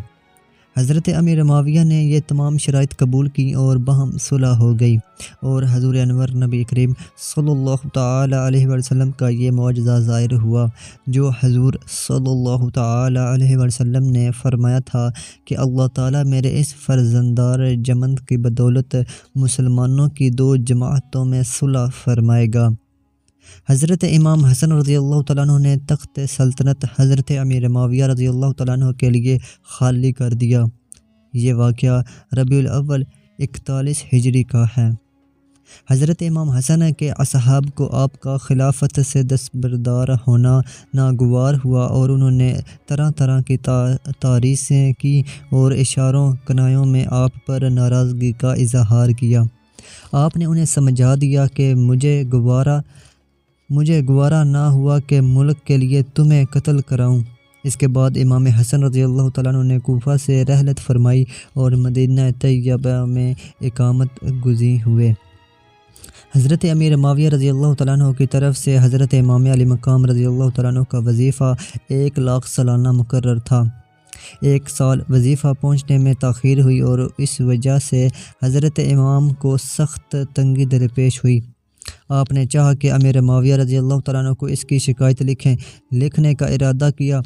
حضرت امیر معاویہ نے یہ تمام شرائط قبول کی اور باہم صلح ہو گئی، اور حضور انور نبی کریم صلی اللہ تعالی علیہ وسلم کا یہ معجزہ ظاہر ہوا جو حضور صلی اللہ تعالی علیہ وسلم نے فرمایا تھا کہ اللہ تعالی میرے اس فرزندار جمند کی بدولت مسلمانوں کی 2 جماعتوں میں صلح فرمائے گا۔ حضرت امام حسن رضی اللہ تعالیٰ عنہ نے تخت سلطنت حضرت امیر معاویہ رضی اللہ تعالیٰ عنہ کے لیے خالی کر دیا۔ یہ واقعہ ربیع الاول 41 ہجری کا ہے۔ حضرت امام حسن کے اصحاب کو آپ کا خلافت سے دستبردار ہونا ناگوار ہوا، اور انہوں نے طرح طرح کی تعریضیں کی اور اشاروں کنایوں میں آپ پر ناراضگی کا اظہار کیا۔ آپ نے انہیں سمجھا دیا کہ مجھے گوارا نہ ہوا کہ ملک کے لیے تمہیں قتل کراؤں۔ اس کے بعد امام حسن رضی اللہ تعالیٰ عنہ نے کوفہ سے رحلت فرمائی اور مدینہ طیبہ میں اقامت گزین ہوئے۔ حضرت امیر معاویہ رضی اللہ تعالیٰ عنہ کی طرف سے حضرت امام علی مقام رضی اللہ تعالیٰ عنہ کا وظیفہ 1 لاکھ سالانہ مقرر تھا۔ 1 سال وظیفہ پہنچنے میں تاخیر ہوئی اور اس وجہ سے حضرت امام کو سخت تنگی درپیش ہوئی۔ آپ نے چاہا کہ امیر معاویہ رضی اللہ تعالیٰ عنہ کو اس کی شکایت لکھنے کا ارادہ کیا،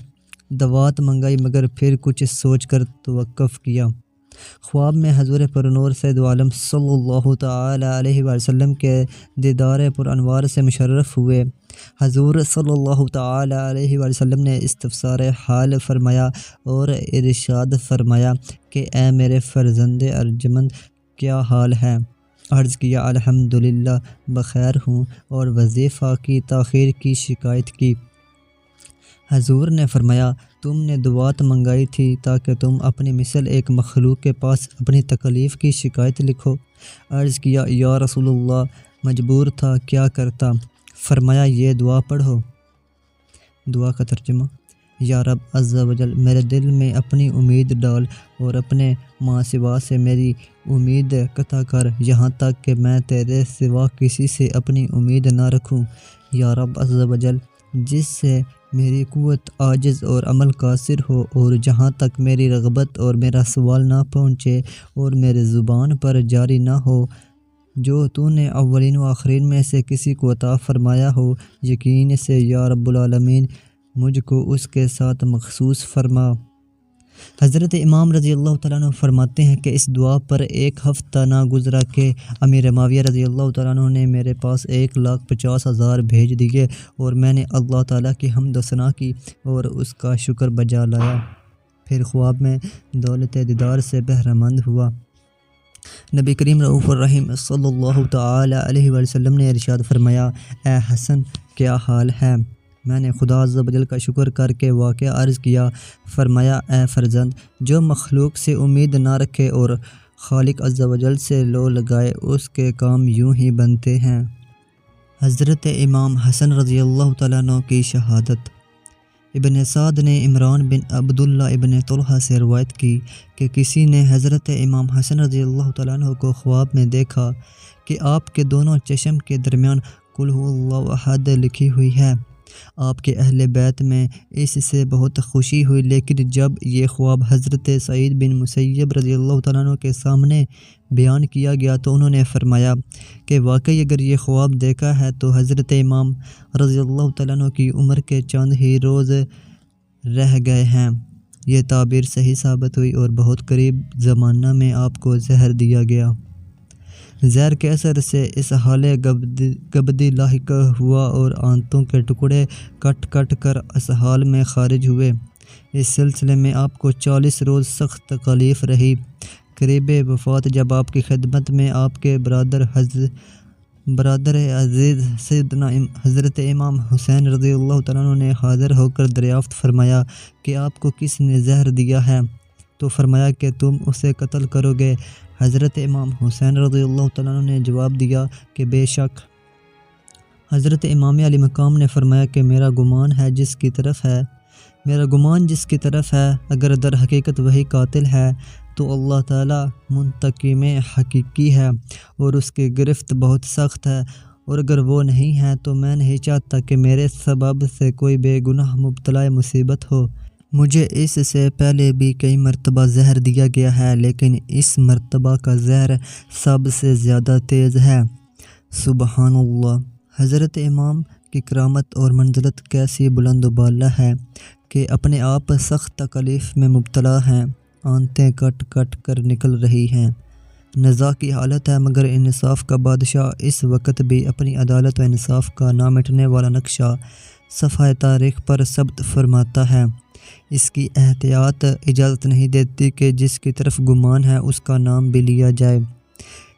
دوات منگائی، مگر پھر کچھ سوچ کر توقف کیا۔ خواب میں حضور پرنور سید عالم صلی اللہ تعالی علیہ وسلم کے دیدار پر انوار سے مشرف ہوئے۔ حضور صلی اللہ تعالی علیہ وسلم نے استفسار حال فرمایا اور ارشاد فرمایا کہ اے میرے فرزند ارجمند، کیا حال ہے؟ عرض کیا الحمدللہ بخیر ہوں، اور وظیفہ کی تاخیر کی شکایت کی۔ حضور نے فرمایا تم نے دوات منگائی تھی تاکہ تم اپنی مثل ایک مخلوق کے پاس اپنی تکلیف کی شکایت لکھو۔ عرض کیا یا رسول اللہ مجبور تھا، کیا کرتا؟ فرمایا یہ دعا پڑھو۔ دعا کا ترجمہ: یا رب عز و جل میرے دل میں اپنی امید ڈال اور اپنے ماں سوا سے میری امید قطع کر، یہاں تک کہ میں تیرے سوا کسی سے اپنی امید نہ رکھوں۔ یا رب عز و جل جس سے میری قوت عاجز اور عمل قاصر ہو، اور جہاں تک میری رغبت اور میرا سوال نہ پہنچے اور میرے زبان پر جاری نہ ہو، جو تو نے اولین و آخرین میں سے کسی کو عطا فرمایا ہو، یقین سے یا رب العالمین مجھ کو اس کے ساتھ مخصوص فرما۔ حضرت امام رضی اللہ تعالیٰ عنہ فرماتے ہیں کہ اس دعا پر 1 ہفتہ نہ گزرا کہ امیر معاویہ رضی اللہ تعالیٰ عنہ نے میرے پاس 1,50,000 بھیج دیے، اور میں نے اللہ تعالیٰ کی حمد و ثنا کی اور اس کا شکر بجا لایا۔ پھر خواب میں دولت دیدار سے بہرہ مند ہوا۔ نبی کریم رؤوف الرحیم صلی اللہ تعالی علیہ وسلم نے ارشاد فرمایا اے حسن کیا حال ہے؟ میں نے خدا عز و جل کا شکر کر کے واقعہ عرض کیا۔ فرمایا اے فرزند، جو مخلوق سے امید نہ رکھے اور خالق عز و جل سے لو لگائے، اس کے کام یوں ہی بنتے ہیں۔ حضرت امام حسن رضی اللہ تعالیٰ عنہ کی شہادت۔ ابن سعد نے عمران بن عبداللہ ابن طلحہ سے روایت کی کہ کسی نے حضرت امام حسن رضی اللہ تعالیٰ عنہ کو خواب میں دیکھا کہ آپ کے دونوں چشم کے درمیان قل هو اللہ احد لکھی ہوئی ہے۔ آپ کے اہل بیت میں اس سے بہت خوشی ہوئی، لیکن جب یہ خواب حضرت سعید بن مسیب رضی اللہ تعالیٰ عنہ کے سامنے بیان کیا گیا تو انہوں نے فرمایا کہ واقعی اگر یہ خواب دیکھا ہے تو حضرت امام رضی اللہ تعالیٰ عنہ کی عمر کے چند ہی روز رہ گئے ہیں۔ یہ تعبیر صحیح ثابت ہوئی اور بہت قریب زمانہ میں آپ کو زہر دیا گیا۔ زہر کے اثر سے اس حال گبدی لاحق ہوا اور آنتوں کے ٹکڑے کٹ کٹ کر اسحال میں خارج ہوئے۔ اس سلسلے میں آپ کو 40 روز سخت تکلیف رہی۔ قریب وفات جب آپ کی خدمت میں آپ کے برادر عزیز سیدنا حضرت امام حسین رضی اللہ تعالیٰ عنہ نے حاضر ہو کر دریافت فرمایا کہ آپ کو کس نے زہر دیا ہے، تو فرمایا کہ تم اسے قتل کرو گے۔ حضرت امام حسین رضی اللہ تعالیٰ عنہ نے جواب دیا کہ بے شک حضرت امام علی مقام نے فرمایا کہ میرا گمان جس کی طرف ہے اگر در حقیقت وہی قاتل ہے تو اللہ تعالیٰ منتقم حقیقی ہے اور اس کی گرفت بہت سخت ہے، اور اگر وہ نہیں ہے تو میں نہیں چاہتا کہ میرے سبب سے کوئی بے گناہ مبتلا مصیبت ہو۔ مجھے اس سے پہلے بھی کئی مرتبہ زہر دیا گیا ہے، لیکن اس مرتبہ کا زہر سب سے زیادہ تیز ہے۔ سبحان اللہ۔ حضرت امام کی کرامت اور منزلت کیسی بلند و بالا ہے کہ اپنے آپ سخت تکلیف میں مبتلا ہیں، آنتیں کٹ کٹ کر نکل رہی ہیں، نزاع کی حالت ہے، مگر انصاف کا بادشاہ اس وقت بھی اپنی عدالت و انصاف کا نہ مٹنے والا نقشہ صفحہ تاریخ پر ثبت فرماتا ہے۔ اس کی احتیاط اجازت نہیں دیتی کہ جس کی طرف گمان ہے اس کا نام بھی لیا جائے۔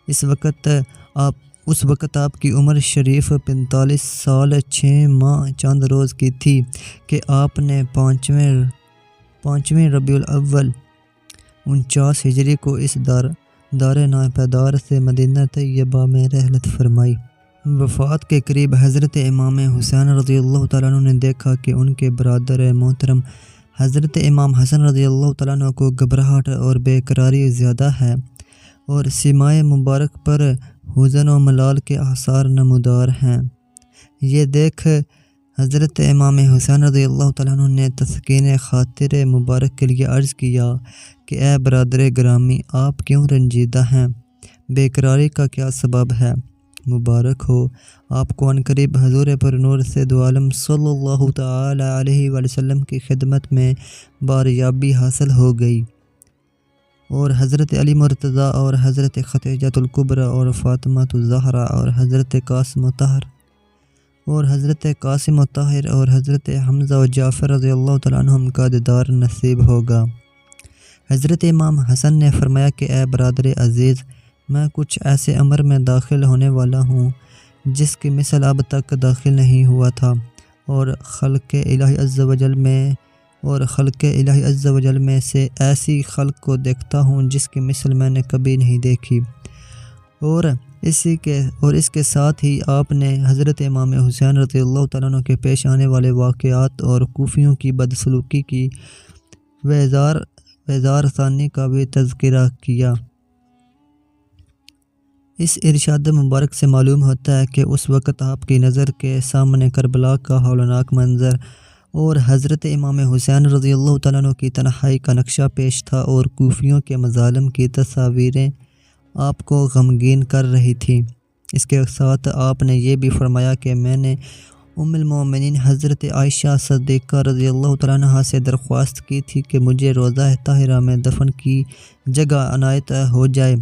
اس وقت آپ کی عمر شریف 45 سال 6 ماہ چند روز کی تھی کہ آپ نے 5ویں ربیع الاول 49 ہجری کو اس دار ناپیدار سے مدینہ طیبہ میں رحلت فرمائی۔ وفات کے قریب حضرت امام حسین رضی اللہ تعالیٰ عنہ نے دیکھا کہ ان کے برادر محترم حضرت امام حسن رضی اللہ تعالیٰ عنہ کو گھبراہٹ اور بے قراری زیادہ ہے، اور سیمائے مبارک پر حزن و ملال کے آثار نمودار ہیں۔ یہ دیکھ حضرت امام حسین رضی اللہ تعالیٰ عنہ نے تسکین خاطر مبارک کے لیے عرض کیا کہ اے برادر گرامی، آپ کیوں رنجیدہ ہیں؟ بے قراری کا کیا سبب ہے؟ مبارک ہو آپ کو عنقریب حضور پر نور سے دو عالم صلی اللہ تعالی علیہ وآلہ وسلم کی خدمت میں باریابی حاصل ہو گئی، اور حضرت علی مرتضیٰ اور حضرت ختیجۃ الکبریٰ اور فاطمہ الزہرا اور حضرت قاسم و طاہر اور حضرت حمزہ و جعفر رضی اللہ تعالیٰ عنہم کا دیدار نصیب ہوگا۔ حضرت امام حسن نے فرمایا کہ اے برادر عزیز، میں کچھ ایسے امر میں داخل ہونے والا ہوں جس کی مثل اب تک داخل نہیں ہوا تھا، اور خلق الہی عز و جل میں سے ایسی خلق کو دیکھتا ہوں جس کی مثل میں نے کبھی نہیں دیکھی۔ اور اس کے ساتھ ہی آپ نے حضرت امام حسین رضی اللہ تعالیٰ عنہ کے پیش آنے والے واقعات اور کوفیوں کی بدسلوکی کی ویزار ثانی کا بھی تذکرہ کیا۔ اس ارشاد مبارک سے معلوم ہوتا ہے کہ اس وقت آپ کی نظر کے سامنے کربلا کا ہولناک منظر اور حضرت امام حسین رضی اللہ تعالیٰ عنہ کی تنہائی کا نقشہ پیش تھا، اور کوفیوں کے مظالم کی تصاویریں آپ کو غمگین کر رہی تھیں۔ اس کے ساتھ آپ نے یہ بھی فرمایا کہ میں نے ام المومنین حضرت عائشہ صدیقہ رضی اللہ تعالیٰ عنہا سے درخواست کی تھی کہ مجھے روضہ طاہرہ میں دفن کی جگہ عنایت ہو جائے۔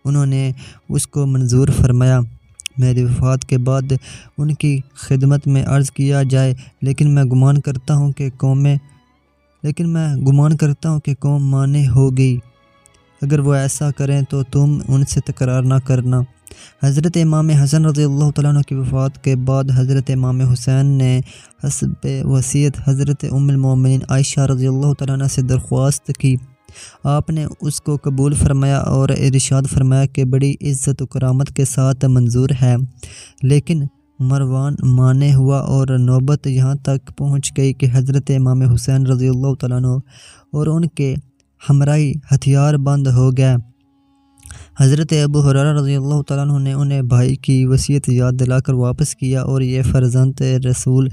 انہوں نے اس کو منظور فرمایا۔ میری وفات کے بعد ان کی خدمت میں عرض کیا جائے، لیکن میں گمان کرتا ہوں کہ قوم مانے ہوگی۔ اگر وہ ایسا کریں تو تم ان سے تکرار نہ کرنا۔ حضرت امام حسن رضی اللہ تعالیٰ عنہ کی وفات کے بعد حضرت امام حسین نے حسب وصیت حضرت ام المومنین عائشہ رضی اللہ تعالیٰ عنہ سے درخواست کی۔ آپ نے اس کو قبول فرمایا اور ارشاد فرمایا کہ بڑی عزت و کرامت کے ساتھ منظور ہے، لیکن مروان مانے ہوا اور نوبت یہاں تک پہنچ گئی کہ حضرت امام حسین رضی اللہ تعالیٰ عنہ اور ان کے ہمراہی ہتھیار بند ہو گئے۔ حضرت ابو ہریرہ رضی اللہ تعالیٰ عنہ نے انہیں بھائی کی وصیت یاد دلا کر واپس کیا، اور یہ فرزند رسول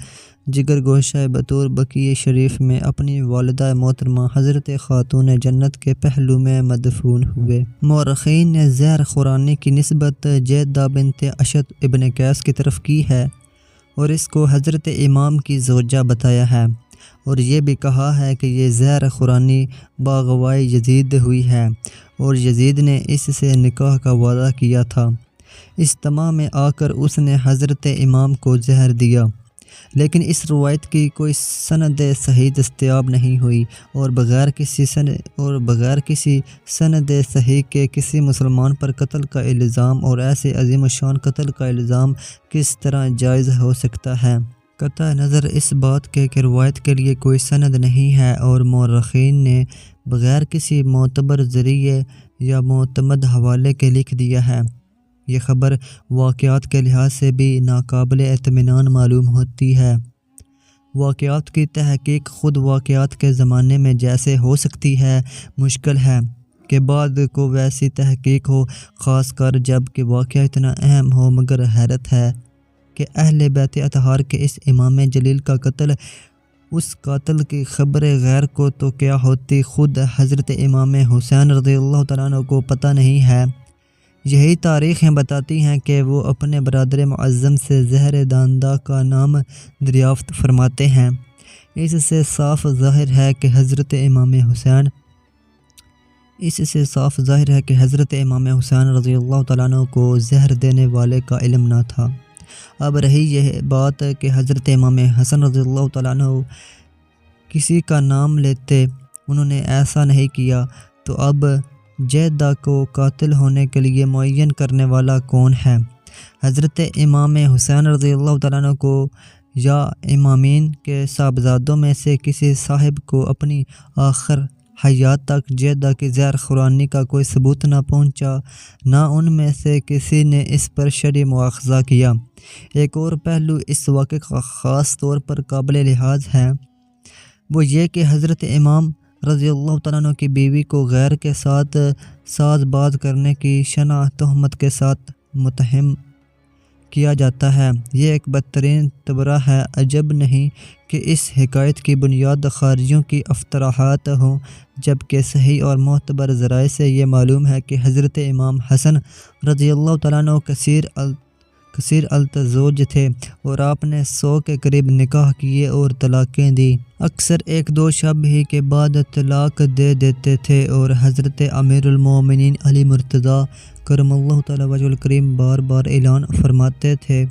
جگر گوشہ بطور بقیع شریف میں اپنی والدہ محترمہ حضرت خاتون جنت کے پہلو میں مدفون ہوئے۔ مورخین نے زہر خورانی کی نسبت جیدہ بنت اشد ابن قیس کی طرف کی ہے، اور اس کو حضرت امام کی زوجہ بتایا ہے، اور یہ بھی کہا ہے کہ یہ زہر خورانی باغوائے یزید ہوئی ہے، اور یزید نے اس سے نکاح کا وعدہ کیا تھا۔ اس طمع میں آ کر اس نے حضرت امام کو زہر دیا، لیکن اس روایت کی کوئی سند صحیح دستیاب نہیں ہوئی، اور بغیر کسی سند صحیح کے کسی مسلمان پر قتل کا الزام اور ایسے عظیم الشان قتل کا الزام کس طرح جائز ہو سکتا ہے؟ قطع نظر اس بات کے کہ روایت کے لیے کوئی سند نہیں ہے، اور مورخین نے بغیر کسی معتبر ذریعے یا معتمد حوالے کے لکھ دیا ہے۔ یہ خبر واقعات کے لحاظ سے بھی ناقابل اطمینان معلوم ہوتی ہے۔ واقعات کی تحقیق خود واقعات کے زمانے میں جیسے ہو سکتی ہے، مشکل ہے کہ بعد کو ویسی تحقیق ہو، خاص کر جب کہ واقعہ اتنا اہم ہو، مگر حیرت ہے کہ اہل بیت اطہار کے اس امام جلیل کا قتل، اس قاتل کی خبر غیر کو تو کیا ہوتی، خود حضرت امام حسین رضی اللہ تعالیٰ عنہ کو پتہ نہیں ہے۔ یہی تاریخیں بتاتی ہیں کہ وہ اپنے برادر معظم سے زہر داندہ کا نام دریافت فرماتے ہیں۔ اس سے صاف ظاہر ہے کہ حضرت امام حسین رضی اللہ تعالیٰ عنہ کو زہر دینے والے کا علم نہ تھا۔ اب رہی یہ بات کہ حضرت امام حسن رضی اللہ تعالیٰ عنہ کسی کا نام لیتے، انہوں نے ایسا نہیں کیا، تو اب جیدہ کو قاتل ہونے کے لیے معین کرنے والا کون ہے؟ حضرت امام حسین رضی اللہ تعالیٰ عنہ کو یا امامین کے صاحبزادوں میں سے کسی صاحب کو اپنی آخر حیات تک جیدہ کی زہر خورانی کا کوئی ثبوت نہ پہنچا، نہ ان میں سے کسی نے اس پر شرعی مواخذہ کیا۔ ایک اور پہلو اس واقعے کا خاص طور پر قابل لحاظ ہے، وہ یہ کہ حضرت امام رضی اللہ تعالیٰ عنہ کی بیوی کو غیر کے ساتھ ساز باز کرنے کی شنع تہمت کے ساتھ متہم کیا جاتا ہے۔ یہ ایک بدترین تبرہ ہے۔ عجب نہیں کہ اس حکایت کی بنیاد خارجیوں کی افطراحات ہوں، جبکہ صحیح اور معتبر ذرائع سے یہ معلوم ہے کہ حضرت امام حسن رضی اللہ تعالیٰ عنہ کثیر التزوج تھے اور آپ نے 100 کے قریب نکاح کیے اور طلاقیں دی۔ اکثر 1-2 شب ہی کے بعد طلاق دے دیتے تھے، اور حضرت امیر المومنین علی مرتضیٰ کرم اللہ تعالی وجہ الکریم بار بار اعلان فرماتے تھے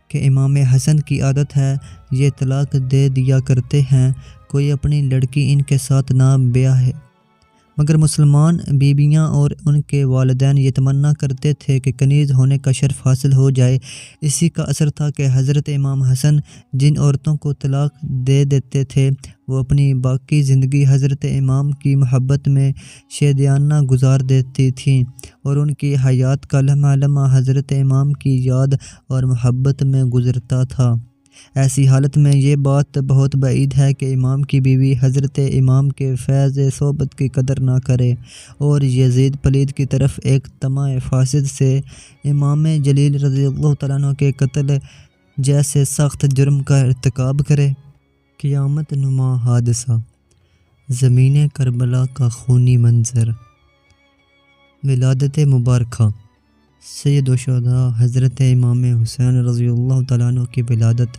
کہ امام حسن کی عادت ہے، یہ طلاق دے دیا کرتے ہیں، کوئی اپنی لڑکی ان کے ساتھ نہ بیاہے۔ مگر مسلمان بیویاں اور ان کے والدین یہ تمنا کرتے تھے کہ کنیز ہونے کا شرف حاصل ہو جائے۔ اسی کا اثر تھا کہ حضرت امام حسن جن عورتوں کو طلاق دے دیتے تھے، وہ اپنی باقی زندگی حضرت امام کی محبت میں شیدیانہ گزار دیتی تھیں، اور ان کی حیات کا لمحہ لمحہ حضرت امام کی یاد اور محبت میں گزرتا تھا۔ ایسی حالت میں یہ بات بہت بعید ہے کہ امام کی بیوی حضرت امام کے فیض صحبت کی قدر نہ کرے، اور یزید پلید کی طرف ایک طمع فاسد سے امام جلیل رضی اللہ تعالیٰ عنہ کے قتل جیسے سخت جرم کا ارتکاب کرے۔ قیامت نما حادثہ، زمین کربلا کا خونی منظر۔ ولادت مبارکہ۔ سید الشہداء حضرت امام حسین رضی اللہ تعالیٰ عنہ کی ولادت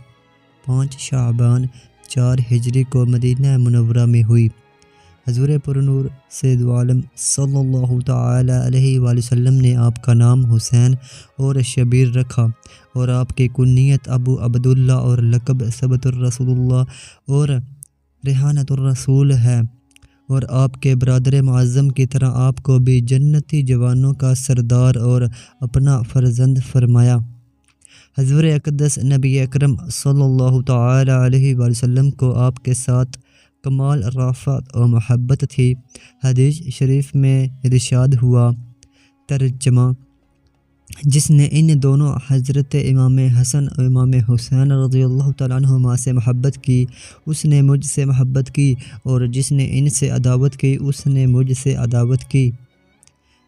5 شعبان 4 ہجری کو مدینہ منورہ میں ہوئی۔ حضور پرنور سید عالم صلی اللہ تعالی علیہ وآلہ وسلم نے آپ کا نام حسین اور شبیر رکھا، اور آپ کی کنیت ابو عبداللہ اور لقب صبت الرسول اللہ اور ریحانۃ الرسول ہے، اور آپ کے برادر معظم کی طرح آپ کو بھی جنتی جوانوں کا سردار اور اپنا فرزند فرمایا۔ حضور اقدس نبی اکرم صلی اللہ تعالی علیہ وآلہ وسلم کو آپ کے ساتھ کمال رافت اور محبت تھی۔ حدیث شریف میں ارشاد ہوا، ترجمہ: جس نے ان دونوں حضرت امام حسن اور امام حسین رضی اللہ تعالیٰ عنہما سے محبت کی، اس نے مجھ سے محبت کی، اور جس نے ان سے عداوت کی، اس نے مجھ سے عداوت کی۔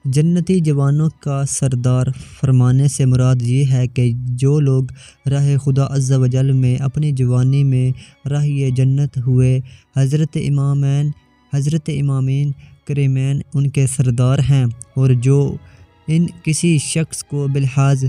جنتی جوانوں کا سردار فرمانے سے مراد یہ ہے کہ جو لوگ راہ خدا عز و جل میں اپنی جوانی میں راہی جنت ہوئے، حضرت امامین کریمین ان کے سردار ہیں، اور جو ان کسی شخص کو بلحاظ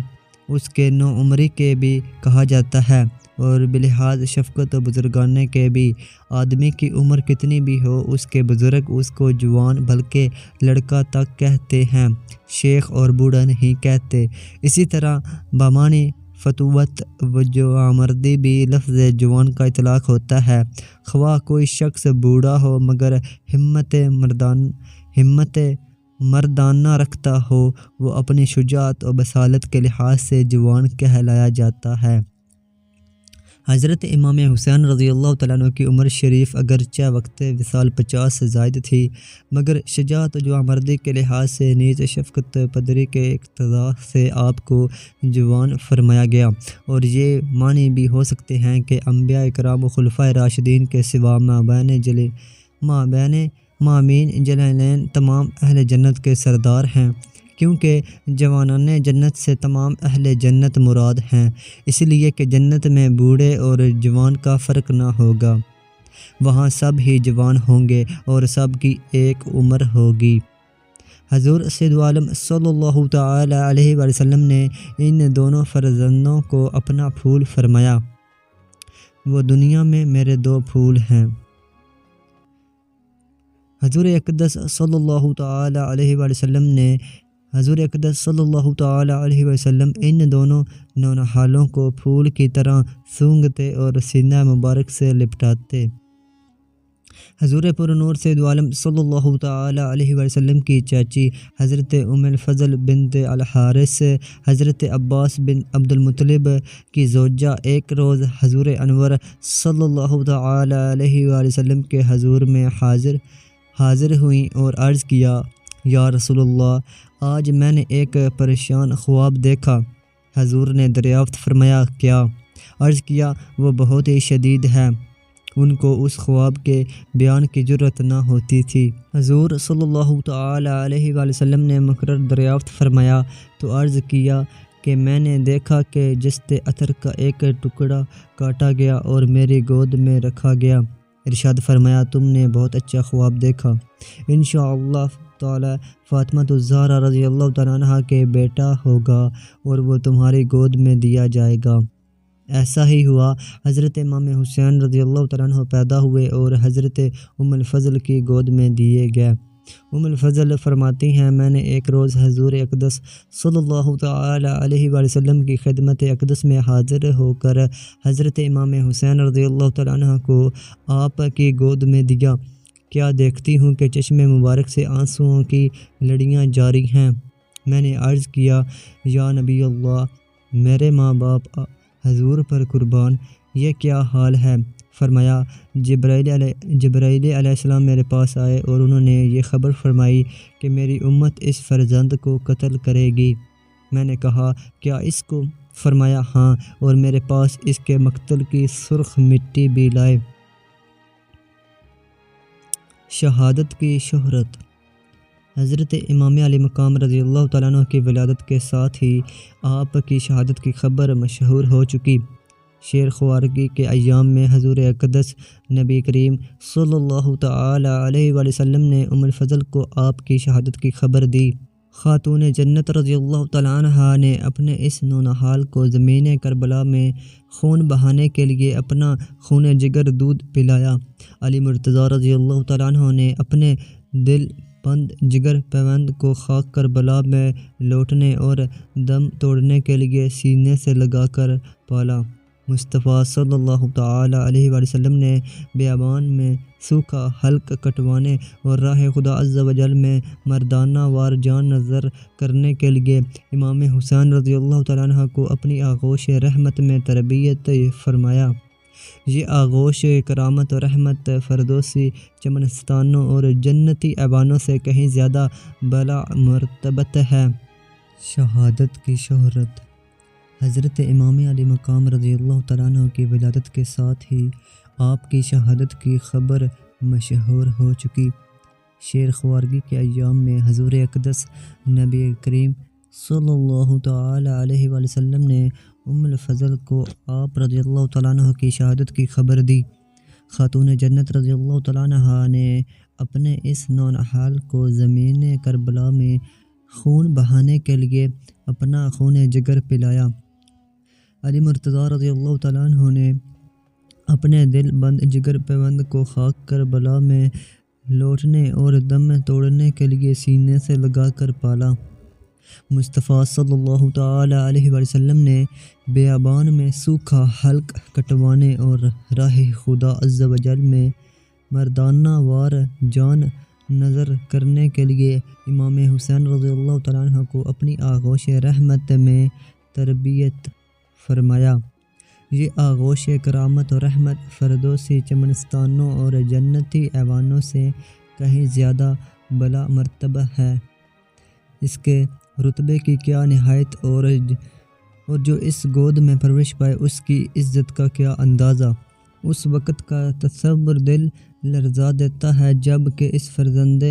اس کے نو عمری کے بھی کہا جاتا ہے، اور بلحاظ شفقت و بزرگانے کے بھی، آدمی کی عمر کتنی بھی ہو، اس کے بزرگ اس کو جوان بلکہ لڑکا تک کہتے ہیں، شیخ اور بوڑھا نہیں کہتے۔ اسی طرح بامانی فتوت و جوامردی بھی لفظ جوان کا اطلاق ہوتا ہے، خواہ کوئی شخص بوڑھا ہو مگر ہمت مردانہ رکھتا ہو، وہ اپنی شجاعت و بصالت کے لحاظ سے جوان کہلایا جاتا ہے۔ حضرت امام حسین رضی اللہ تعالیٰ عنہ کی عمر شریف اگرچہ وقت وصال 50 سے زائد تھی، مگر شجاعت و جوانمردی کے لحاظ سے نیز شفقت پدری کے اقتضاء سے آپ کو جوان فرمایا گیا، اور یہ معنی بھی ہو سکتے ہیں کہ انبیاء کرام و خلفائے راشدین کے سوا مابین جلیلین تمام اہل جنت کے سردار ہیں، کیونکہ جوانان جنت سے تمام اہل جنت مراد ہیں، اس لیے کہ جنت میں بوڑھے اور جوان کا فرق نہ ہوگا، وہاں سب ہی جوان ہوں گے اور سب کی ایک عمر ہوگی۔ حضور سید عالم صلی اللہ تعالی علیہ وآلہ وسلم نے ان دونوں فرزندوں کو اپنا پھول فرمایا، وہ دنیا میں میرے 2 پھول ہیں۔ حضور اقدس صلی اللہ تعالی علیہ وآلہ وسلم ان دونوں نونہالوں کو پھول کی طرح سونگھتے اور سینہ مبارک سے لپٹاتے۔ حضور پر نور سید عالم صلی اللہ تعالی علیہ وسلم کی چاچی حضرت ام الفضل بنت الحارث حضرت عباس بن عبد المطلب کی زوجہ ایک روز حضور انور صلی اللہ تعالی علیہ وآلہ وسلم کے حضور میں حاضر ہوئیں اور عرض کیا، یا رسول اللہ، آج میں نے ایک پریشان خواب دیکھا۔ حضور نے دریافت فرمایا، کیا؟ عرض کیا، وہ بہت ہی شدید ہے۔ ان کو اس خواب کے بیان کی جرأت نہ ہوتی تھی۔ حضور صلی اللہ تعالی علیہ وآلہ وسلم نے مقرر دریافت فرمایا تو عرض کیا کہ میں نے دیکھا کہ جست عطر کا ایک ٹکڑا کاٹا گیا اور میری گود میں رکھا گیا۔ ارشاد فرمایا، تم نے بہت اچھا خواب دیکھا، انشاءاللہ تعالی فاطمہ الزہرا رضی اللہ تعالیٰ عنہ کے بیٹا ہوگا اور وہ تمہاری گود میں دیا جائے گا۔ ایسا ہی ہوا، حضرت امام حسین رضی اللہ تعالیٰ عنہ پیدا ہوئے اور حضرت ام الفضل کی گود میں دیے گئے۔ ام الفضل فرماتی ہیں، میں نے ایک روز حضور اقدس صلی اللہ تعالی علیہ وآلہ وسلم کی خدمت اقدس میں حاضر ہو کر حضرت امام حسین رضی اللہ تعالیٰ عنہ کو آپ کی گود میں دیا۔ کیا دیکھتی ہوں کہ چشم مبارک سے آنسوؤں کی لڑیاں جاری ہیں۔ میں نے عرض کیا، یا نبی اللہ، میرے ماں باپ حضور پر قربان، یہ کیا حال ہے؟ فرمایا، جبرائیل علیہ السلام میرے پاس آئے اور انہوں نے یہ خبر فرمائی کہ میری امت اس فرزند کو قتل کرے گی۔ میں نے کہا، کیا اس کو؟ فرمایا، ہاں، اور میرے پاس اس کے مقتل کی سرخ مٹی بھی لائے۔ شہادت کی شہرت۔ حضرت امام علی مقام رضی اللہ تعالیٰ عنہ کی ولادت کے ساتھ ہی آپ کی شہادت کی خبر مشہور ہو چکی۔ شیر خوارگی کے ایام میں حضور اقدس نبی کریم صلی اللہ تعالی علیہ وآلہ وسلم نے ام الفضل کو آپ کی شہادت کی خبر دی۔ خاتون جنت رضی اللہ تعالیٰ عنہ نے اپنے اس نونہال کو زمین کربلا میں خون بہانے کے لیے اپنا خون جگر دودھ پلایا۔ علی مرتضیٰ رضی اللہ تعالیٰ عنہ نے اپنے دل بند جگر پیوند کو خاک کربلا میں لوٹنے اور دم توڑنے کے لیے سینے سے لگا کر پالا۔ مصطفیٰ صلی اللہ تعالی علیہ وآلہ وسلم نے بیابان میں سوکھا حلق کٹوانے اور راہ خدا عز و جل میں مردانہ وار جان نظر کرنے کے لیے امام حسین رضی اللہ تعالیٰ عنہ کو اپنی آغوش رحمت میں تربیت فرمایا۔ یہ آغوش کرامت و رحمت فردوسی چمنستانوں اور جنتی ایوانوں سے کہیں زیادہ بالا مرتبت ہے۔ شہادت کی شہرت۔ حضرت امام علی مقام رضی اللہ تعالیٰ عنہ کی ولادت کے ساتھ ہی آپ کی شہادت کی خبر مشہور ہو چکی۔ شیر خوارگی کے ایام میں حضور اقدس نبی کریم صلی اللہ تعالی علیہ وآلہ وسلم نے ام الفضل کو آپ رضی اللہ تعالیٰ عنہ کی شہادت کی خبر دی۔ خاتون جنت رضی اللہ تعالیٰ عنہ نے اپنے اس نونہال کو زمین کربلا میں خون بہانے کے لیے اپنا خون جگر پلایا۔ علی مرتضیٰ رضی اللہ تعالیٰ عنہ نے اپنے دل بند جگر پیوند کو خاک کربلا میں لوٹنے اور دم توڑنے کے لیے سینے سے لگا کر پالا۔ مصطفیٰ صلی اللہ تعالی علیہ وآلہ وسلم نے بیابان میں سوکھا حلق کٹوانے اور راہ خدا عز و جل میں مردانہ وار جان نظر کرنے کے لیے امام حسین رضی اللہ تعالیٰ عنہ کو اپنی آغوش رحمت میں تربیت فرمایا۔ یہ آغوش کرامت و رحمت فردوسی چمنستانوں اور جنتی ایوانوں سے کہیں زیادہ بلا مرتبہ ہے۔ اس کے رتبے کی کیا نہایت اور جو اس گود میں پرورش پائے اس کی عزت کا کیا اندازہ۔ اس وقت کا تصور دل لرزا دیتا ہے جب کہ اس فرزند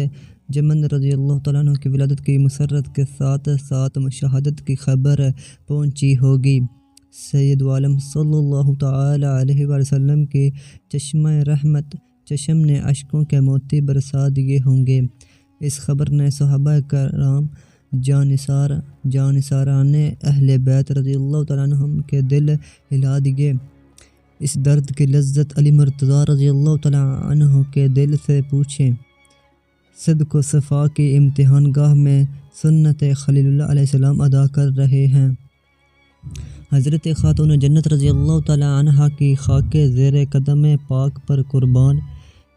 جمن رضی اللہ تعالیٰ عنہ کی ولادت کی مسرت کے ساتھ ساتھ مشاہدت کی خبر پہنچی ہوگی۔ سید عالم صلی اللہ تعالیٰ علیہ وسلم کی چشمہ رحمت چشم نے اشکوں کے موتی برسا دیے ہوں گے۔ اس خبر نے صحابہ کرام جانثاران اہل بیت رضی اللہ تعالیٰ عنہم کے دل ہلا دیے۔ اس درد کی لذت علی مرتضیٰ رضی اللہ تعالیٰ عنہ کے دل سے پوچھیں۔ صدق و صفا کی امتحان گاہ میں سنت خلیل اللہ علیہ السلام ادا کر رہے ہیں۔ حضرت خاتون جنت رضی اللہ تعالیٰ عنہ کی خاک زیر قدم پاک پر قربان،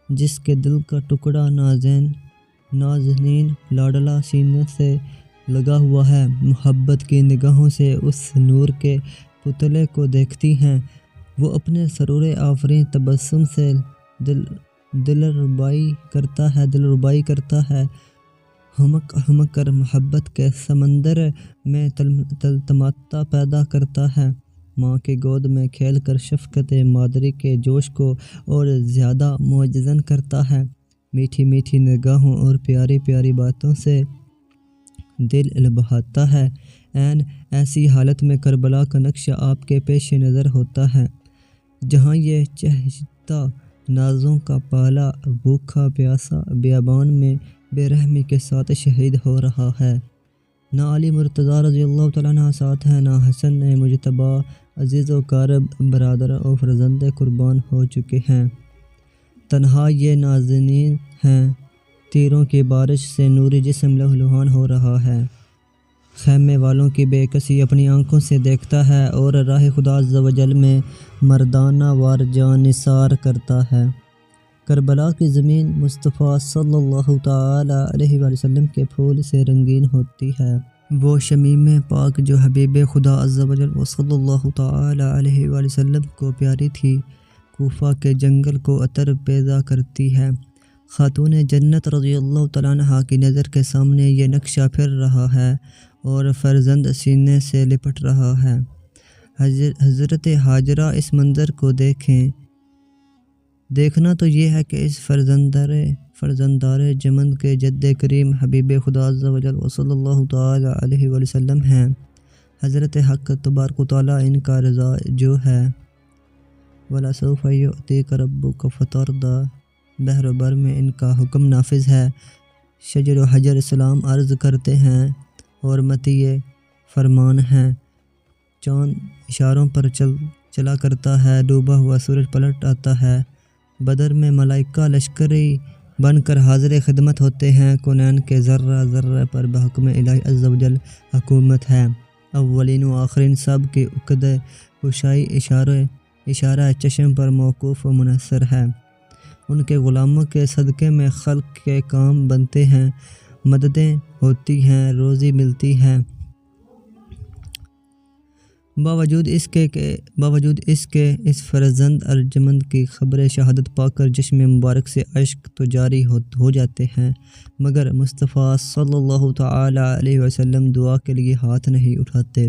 جس کے دل کا ٹکڑا نازنین لاڈلا سینے سے لگا ہوا ہے، محبت کی نگاہوں سے اس نور کے پتلے کو دیکھتی ہیں۔ وہ اپنے سرور آفرین تبسم سے دلربائی کرتا ہے، ہمک کر محبت کے سمندر میں تلتماتا پیدا کرتا ہے۔ ماں کی گود میں کھیل کر شفقت مادری کے جوش کو اور زیادہ معجزن کرتا ہے۔ میٹھی میٹھی نگاہوں اور پیاری پیاری باتوں سے دل لبھاتا ہے۔ ایسی حالت میں کربلا کا نقشہ آپ کے پیش نظر ہوتا ہے، جہاں یہ چہچتا نازوں کا پالا بھوکا پیاسا بیابان میں بے رحمی کے ساتھ شہید ہو رہا ہے۔ نہ علی مرتضیٰ رضی اللہ تعالیٰ عنہ ساتھ ہیں، نہ حسن مجتبیٰ عزیز و قارب برادر و فرزند قربان ہو چکے ہیں۔ تنہا یہ نازنین ہیں، تیروں کی بارش سے نوری جسم لہولہان ہو رہا ہے۔ خیمے والوں کی بے کسی اپنی آنکھوں سے دیکھتا ہے اور راہ خدا عز و جل میں مردانہ وار جان نثار کرتا ہے۔ کربلا کی زمین مصطفیٰ صلی اللہ تعالیٰ علیہ وسلم کے پھول سے رنگین ہوتی ہے۔ وہ شمیم پاک جو حبیب خدا عز و جل صلی اللہ تعالیٰ علیہ وسلم کو پیاری تھی، کوفہ کے جنگل کو عطر پیدا کرتی ہے۔ خاتون جنت رضی اللہ تعالیٰ عنہ کی نظر کے سامنے یہ نقشہ پھر رہا ہے اور فرزند سینے سے لپٹ رہا ہے۔ حضرت ہاجرہ اس منظر کو دیکھنا تو یہ ہے کہ اس فرزندار جمن کے جد کریم حبیب خدا عز و جل صلی اللہ تعالیٰ علیہ وسلم ہیں۔ حضرت حق تبارک و تعالیٰ ان کا رضا جو ہے، وَلَسَوْفَ يُعْطِيكَ رَبُّكَ فَتَرْضَىٰ، بحر و بر میں ان کا حکم نافذ ہے۔ شجر و حجر سلام عرض کرتے ہیں اور متی فرمان ہیں۔ چاند اشاروں پر چلا کرتا ہے، ڈوبا ہوا سورج پلٹ آتا ہے۔ بدر میں ملائکہ لشکری بن کر حاضر خدمت ہوتے ہیں۔ کونین کے ذرہ ذرہ پر بحکم الہی عز و جل حکومت ہے۔ اولین و آخرین سب کی عقد کشائی اشارہ چشم پر موقوف و منحصر ہے۔ ان کے غلاموں کے صدقے میں خلق کے کام بنتے ہیں، مددیں ہوتی ہیں، روزی ملتی ہے۔ باوجود اس کے اس فرزند ارجمند کی خبر شہادت پا کر جشم مبارک سے اشک تو جاری ہو جاتے ہیں، مگر مصطفیٰ صلی اللہ تعالیٰ علیہ وسلم دعا کے لیے ہاتھ نہیں اٹھاتے۔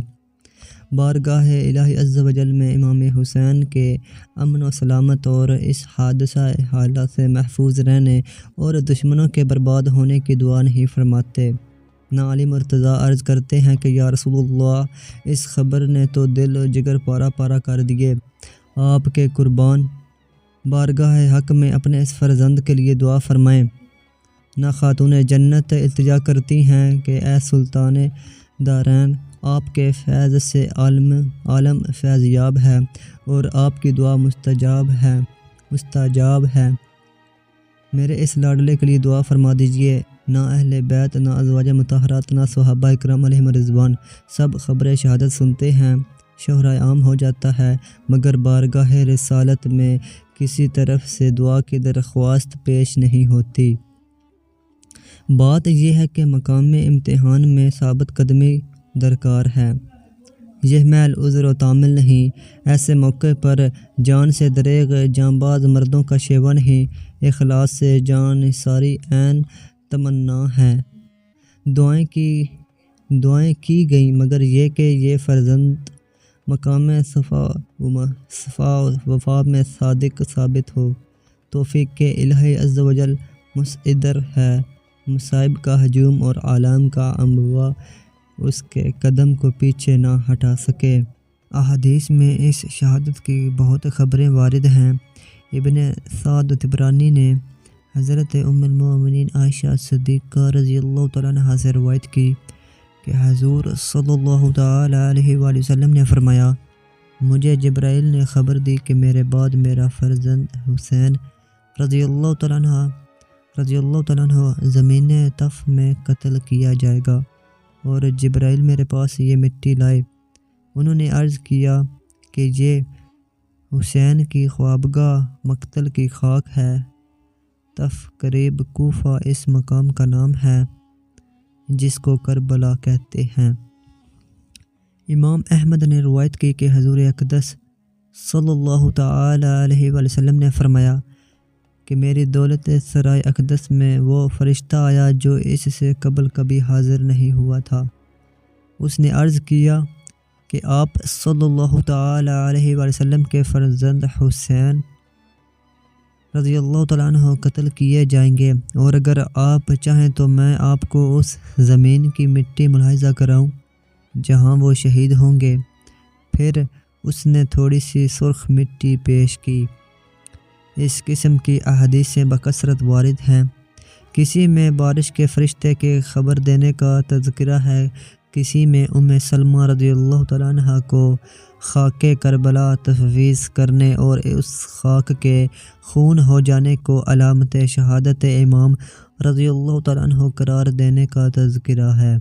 بارگاہ الہی عز و جل میں امام حسین کے امن و سلامت اور اس حادثہ سے محفوظ رہنے اور دشمنوں کے برباد ہونے کی دعا نہیں فرماتے۔ نہ علی مرتضیٰ عرض کرتے ہیں کہ یا رسول اللہ، اس خبر نے تو دل و جگر پارا پارا کر دیے، آپ کے قربان بارگاہ حق میں اپنے اس فرزند کے لیے دعا فرمائیں۔ نہ خاتون جنت التجا کرتی ہیں کہ اے سلطان دارین، آپ کے فیض سے عالم فیض یاب ہے اور آپ کی دعا مستجاب ہے۔ میرے اس لاڈلے کے لیے دعا فرما دیجئے۔ نہ اہل بیت، نہ ازواج مطہرات، نہ صحابہ اکرام علیہم رضوان سب خبر شہادت سنتے ہیں، شہرہ عام ہو جاتا ہے، مگر بارگاہ رسالت میں کسی طرف سے دعا کی درخواست پیش نہیں ہوتی۔ بات یہ ہے کہ مقام امتحان میں ثابت قدمی درکار ہے۔ یہ محل عذر و تعامل نہیں، ایسے موقع پر جان سے دریغ جانباز مردوں کا شیوا نہیں، اخلاص سے جان نثاری عین تمنا ہے۔ دعائیں کی گئیں مگر یہ کہ یہ فرزند مقام صفا وفا میں صادق ثابت ہو۔ توفیق کے الہی عز و جل مسعدر ہے، مصائب کا ہجوم اور عالم کا انبوا اس کے قدم کو پیچھے نہ ہٹا سکے۔ احادیث میں اس شہادت کی بہت خبریں وارد ہیں۔ ابن سعد طبرانی نے حضرت ام المؤمنین عائشہ صدیقہ رضی اللہ تعالیٰ عنہا سے روایت کی کہ حضور صلی اللہ تعالیٰ علیہ وآلہ وسلم نے فرمایا، مجھے جبرائیل نے خبر دی کہ میرے بعد میرا فرزند حسین رضی اللہ تعالیٰ عنہ زمین طف میں قتل کیا جائے گا، اور جبرائیل میرے پاس یہ مٹی لائے۔ انہوں نے عرض کیا کہ یہ حسین کی خوابگاہ مقتل کی خاک ہے۔ طف قریب کوفہ اس مقام کا نام ہے جس کو کربلا کہتے ہیں۔ امام احمد نے روایت کی کہ حضور اقدس صلی اللہ تعالی علیہ وآلہ وسلم نے فرمایا کہ میری دولت سرائے اقدس میں وہ فرشتہ آیا جو اس سے قبل کبھی حاضر نہیں ہوا تھا۔ اس نے عرض کیا کہ آپ صلی اللہ تعالی علیہ وآلہ وسلم کے فرزند حسین رضی اللہ تعالیٰ عنہ قتل کیے جائیں گے، اور اگر آپ چاہیں تو میں آپ کو اس زمین کی مٹی ملاحظہ کراؤں جہاں وہ شہید ہوں گے۔ پھر اس نے تھوڑی سی سرخ مٹی پیش کی۔ اس قسم کی احادیثیں بکثرت وارد ہیں۔ کسی میں بارش کے فرشتے کے خبر دینے کا تذکرہ ہے، کسی میں ام سلمہ رضی اللہ تعالیٰ عنہ کو خاک کربلا تفویض کرنے اور اس خاک کے خون ہو جانے کو علامت شہادت امام رضی اللہ تعالیٰ عنہ قرار دینے کا تذکرہ ہے،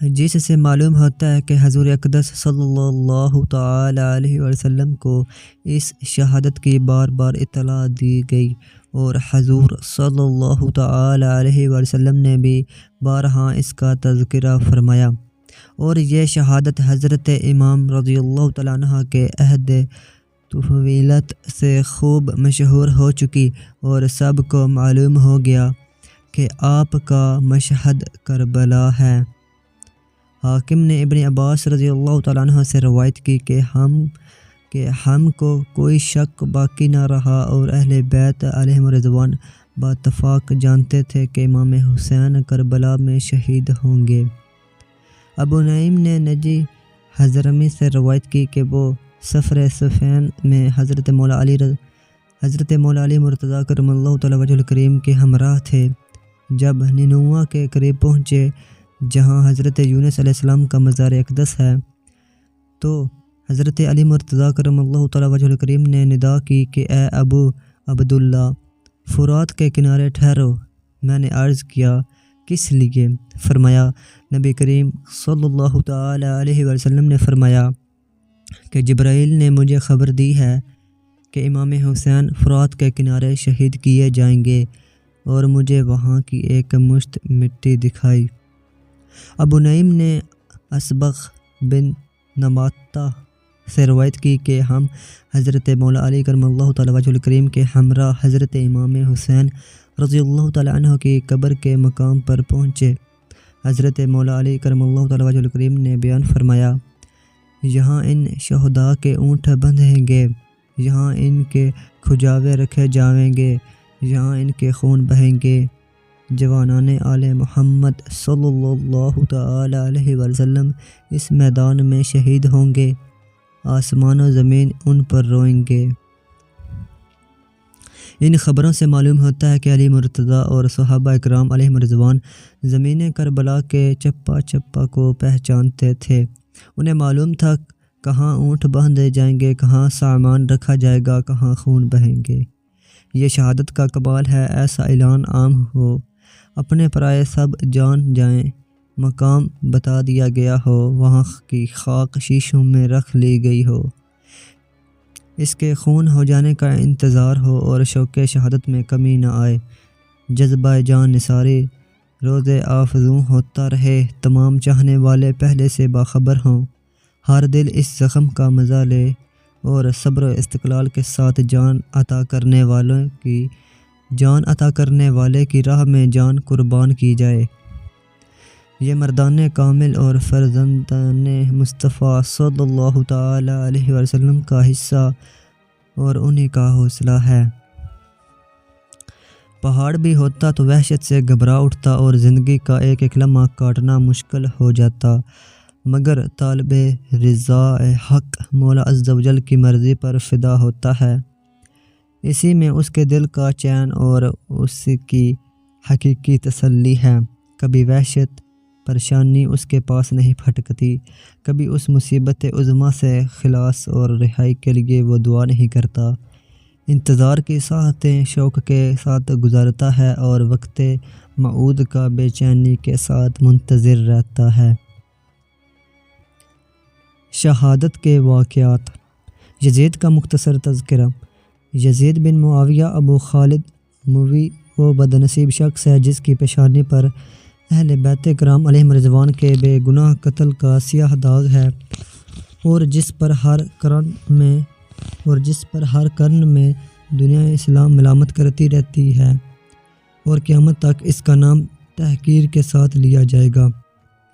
جس سے معلوم ہوتا ہے کہ حضور اقدس صلی اللہ تعالی علیہ وسلم کو اس شہادت کی بار بار اطلاع دی گئی، اور حضور صلی اللہ تعالی علیہ وسلم نے بھی بارہا اس کا تذکرہ فرمایا، اور یہ شہادت حضرت امام رضی اللہ تعالیٰ عنہ کے عہد طفیلت سے خوب مشہور ہو چکی، اور سب کو معلوم ہو گیا کہ آپ کا مشہد کربلا ہے۔ حاکم نے ابن عباس رضی اللہ تعالیٰ عنہ سے روایت کی کہ ہم کو کوئی شک باقی نہ رہا، اور اہل بیت علیہم رضوان باتفاق جانتے تھے کہ امام حسین کربلا میں شہید ہوں گے۔ ابو نعیم نے نجی حضرمی سے روایت کی کہ وہ سفر صفین میں حضرت مولا علی مرتضیٰ کرم اللہ تعالیٰ وجہ الکریم کے ہمراہ تھے۔ جب نینوا کے قریب پہنچے جہاں حضرت یونس علیہ السلام کا مزار اقدس ہے، تو حضرت علی مرتضیٰ کرم اللہ تعالیٰ وجہ الکریم نے ندا کی کہ اے ابو عبداللہ، فرات کے کنارے ٹھہرو۔ میں نے عرض کیا کس لیے؟ فرمایا نبی کریم صلی اللہ تعالی علیہ وسلم نے فرمایا کہ جبرائیل نے مجھے خبر دی ہے کہ امام حسین فرات کے کنارے شہید کیے جائیں گے، اور مجھے وہاں کی ایک مشت مٹی دکھائی۔ ابو نعیم نے اسبغ بن نماتہ سے روایت کی کہ ہم حضرت مولا علی کرم اللہ تعالیٰ وجہ الکریم کے ہمراہ حضرت امام حسین رضی اللہ تعالیٰ عنہ کی قبر کے مقام پر پہنچے۔ حضرت مولا علی کرم اللہ تعالیٰ وجہ الکریم نے بیان فرمایا، یہاں ان شہداء کے اونٹ بندھیں گے، یہاں ان کے کھجاوے رکھے جائیں گے، یہاں ان کے خون بہیں گے۔ جوانان آل محمد صلی اللہ تعالی علیہ وسلم اس میدان میں شہید ہوں گے، آسمان و زمین ان پر روئیں گے۔ ان خبروں سے معلوم ہوتا ہے کہ علی مرتضیٰ اور صحابہ اکرام علیہم رضوان زمین کربلا کے چپا چپا کو پہچانتے تھے۔ انہیں معلوم تھا کہاں اونٹ باندھے جائیں گے، کہاں سامان رکھا جائے گا، کہاں خون بہیں گے۔ یہ شہادت کا کمال ہے، ایسا اعلان عام ہو، اپنے پرائے سب جان جائیں، مقام بتا دیا گیا ہو، وہاں کی خاک شیشوں میں رکھ لی گئی ہو، اس کے خون ہو جانے کا انتظار ہو، اور شوق شہادت میں کمی نہ آئے، جذبہ جان نثاری روز آفزوں ہوتا رہے، تمام چاہنے والے پہلے سے باخبر ہوں۔ ہر دل اس زخم کا مزہ لے اور صبر و استقلال کے ساتھ جان عطا کرنے والے کی راہ میں جان قربان کی جائے۔ یہ مردان کامل اور فرزندان مصطفیٰ صلی اللہ تعالی علیہ وسلم کا حصہ اور انہی کا حوصلہ ہے۔ پہاڑ بھی ہوتا تو وحشت سے گھبرا اٹھتا اور زندگی کا ایک ایک لمحہ کاٹنا مشکل ہو جاتا، مگر طالب رضا حق مولا عز و جل کی مرضی پر فدا ہوتا ہے۔ اسی میں اس کے دل کا چین اور اس کی حقیقی تسلی ہے۔ کبھی وحشت پریشانی اس کے پاس نہیں پھٹکتی، کبھی اس مصیبت عظمیٰ سے خلاص اور رہائی کے لیے وہ دعا نہیں کرتا، انتظار کی ساعتیں شوق کے ساتھ گزارتا ہے اور وقت موعود کا بے چینی کے ساتھ منتظر رہتا ہے۔ شہادت کے واقعات۔ یزید کا مختصر تذکرہ۔ یزید بن معاویہ ابو خالد موی وہ بدنصیب شخص ہے جس کی پیشانی پر اہل بیت کرام علیہم رضوان کے بے گناہ قتل کا سیاہ داغ ہے، اور جس پر ہر قرن میں دنیا اسلام ملامت کرتی رہتی ہے، اور قیامت تک اس کا نام تحقیر کے ساتھ لیا جائے گا۔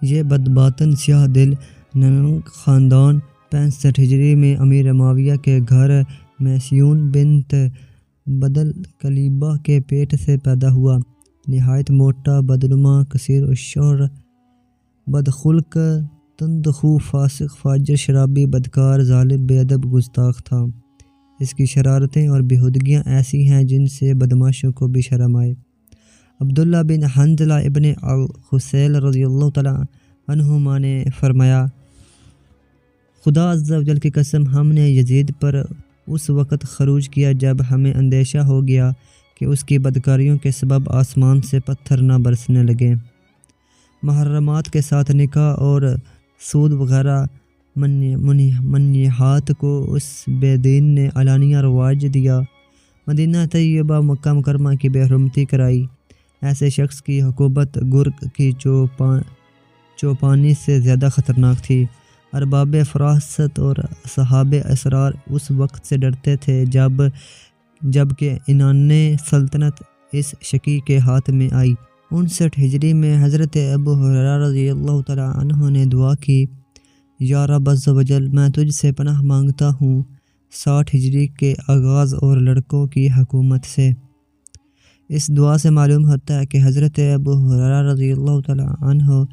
یہ بدباطن سیاہ دل نمنگ خاندان 65 ہجری میں امیر معاویہ کے گھر میسیون بنت بدل کلیبہ کے پیٹ سے پیدا ہوا۔ نہایت موٹا، بدنما، کثیر الشعر، بدخلق، تندخو، فاسق، فاجر، شرابی، بدکار، ظالم، بے ادب، گستاخ تھا۔ اس کی شرارتیں اور بیہودگیاں ایسی ہیں جن سے بدماشوں کو بھی شرم آئے۔ عبداللہ بن حنظلہ ابن الخصیل رضی اللہ تعالیٰ عنہما نے فرمایا، خدا عز و جل کی قسم، ہم نے یزید پر اس وقت خروج کیا جب ہمیں اندیشہ ہو گیا کہ اس کی بدکاریوں کے سبب آسمان سے پتھر نہ برسنے لگیں۔ محرمات کے ساتھ نکاح اور سود وغیرہ منیحات کو اس بے دین نے علانیہ رواج دیا۔ مدینہ طیبہ مکہ مکرمہ کی بے حرمتی کرائی۔ ایسے شخص کی حکومت گرگ کی چوپانی سے زیادہ خطرناک تھی۔ ارباب فراست اور اصحاب اسرار اس وقت سے ڈرتے تھے جب کہ عنان سلطنت اس شقی کے ہاتھ میں آئی۔ 59 ہجری میں حضرت ابو ہریرہ رضی اللہ تعالیٰ عنہ نے دعا کی، یا رب عز و جل، میں تجھ سے پناہ مانگتا ہوں 60 ہجری کے آغاز اور لڑکوں کی حکومت سے۔ اس دعا سے معلوم ہوتا ہے کہ حضرت ابو ہریرہ رضی اللہ تعالیٰ عنہ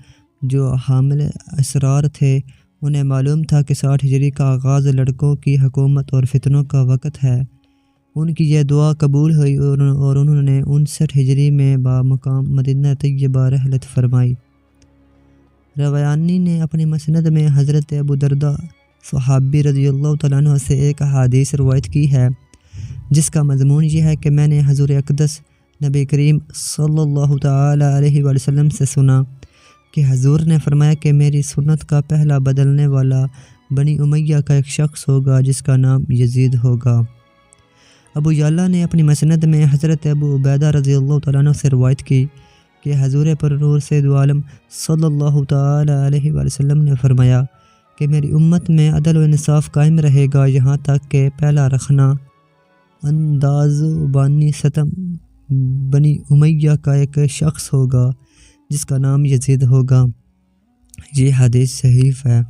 جو حامل اسرار تھے، انہیں معلوم تھا کہ 60 ہجری کا آغاز لڑکوں کی حکومت اور فتنوں کا وقت ہے۔ ان کی یہ دعا قبول ہوئی اور انہوں نے 59 ہجری میں بامقام مدینہ طیبہ رحلت فرمائی۔ روایانی نے اپنی مسند میں حضرت ابو درداء صحابی رضی اللہ تعالیٰ عنہ سے ایک حدیث روایت کی ہے جس کا مضمون یہ ہے کہ میں نے حضور اقدس نبی کریم صلی اللہ تعالی علیہ وسلم سے سنا کہ حضور نے فرمایا کہ میری سنت کا پہلا بدلنے والا بنی امیہ کا ایک شخص ہوگا جس کا نام یزید ہوگا۔ ابو یعلا نے اپنی مسند میں حضرت ابو عبیدہ رضی اللہ تعالیٰ عنہ سے روایت کی کہ حضور پر نور سید عالم صلی اللہ تعالی علیہ وسلم نے فرمایا کہ میری امت میں عدل و انصاف قائم رہے گا یہاں تک کہ پہلا رخنہ انداز بانی ستم بنی امیہ کا ایک شخص ہوگا جس کا نام یزید ہوگا۔ یہ حدیث صحیح ہے۔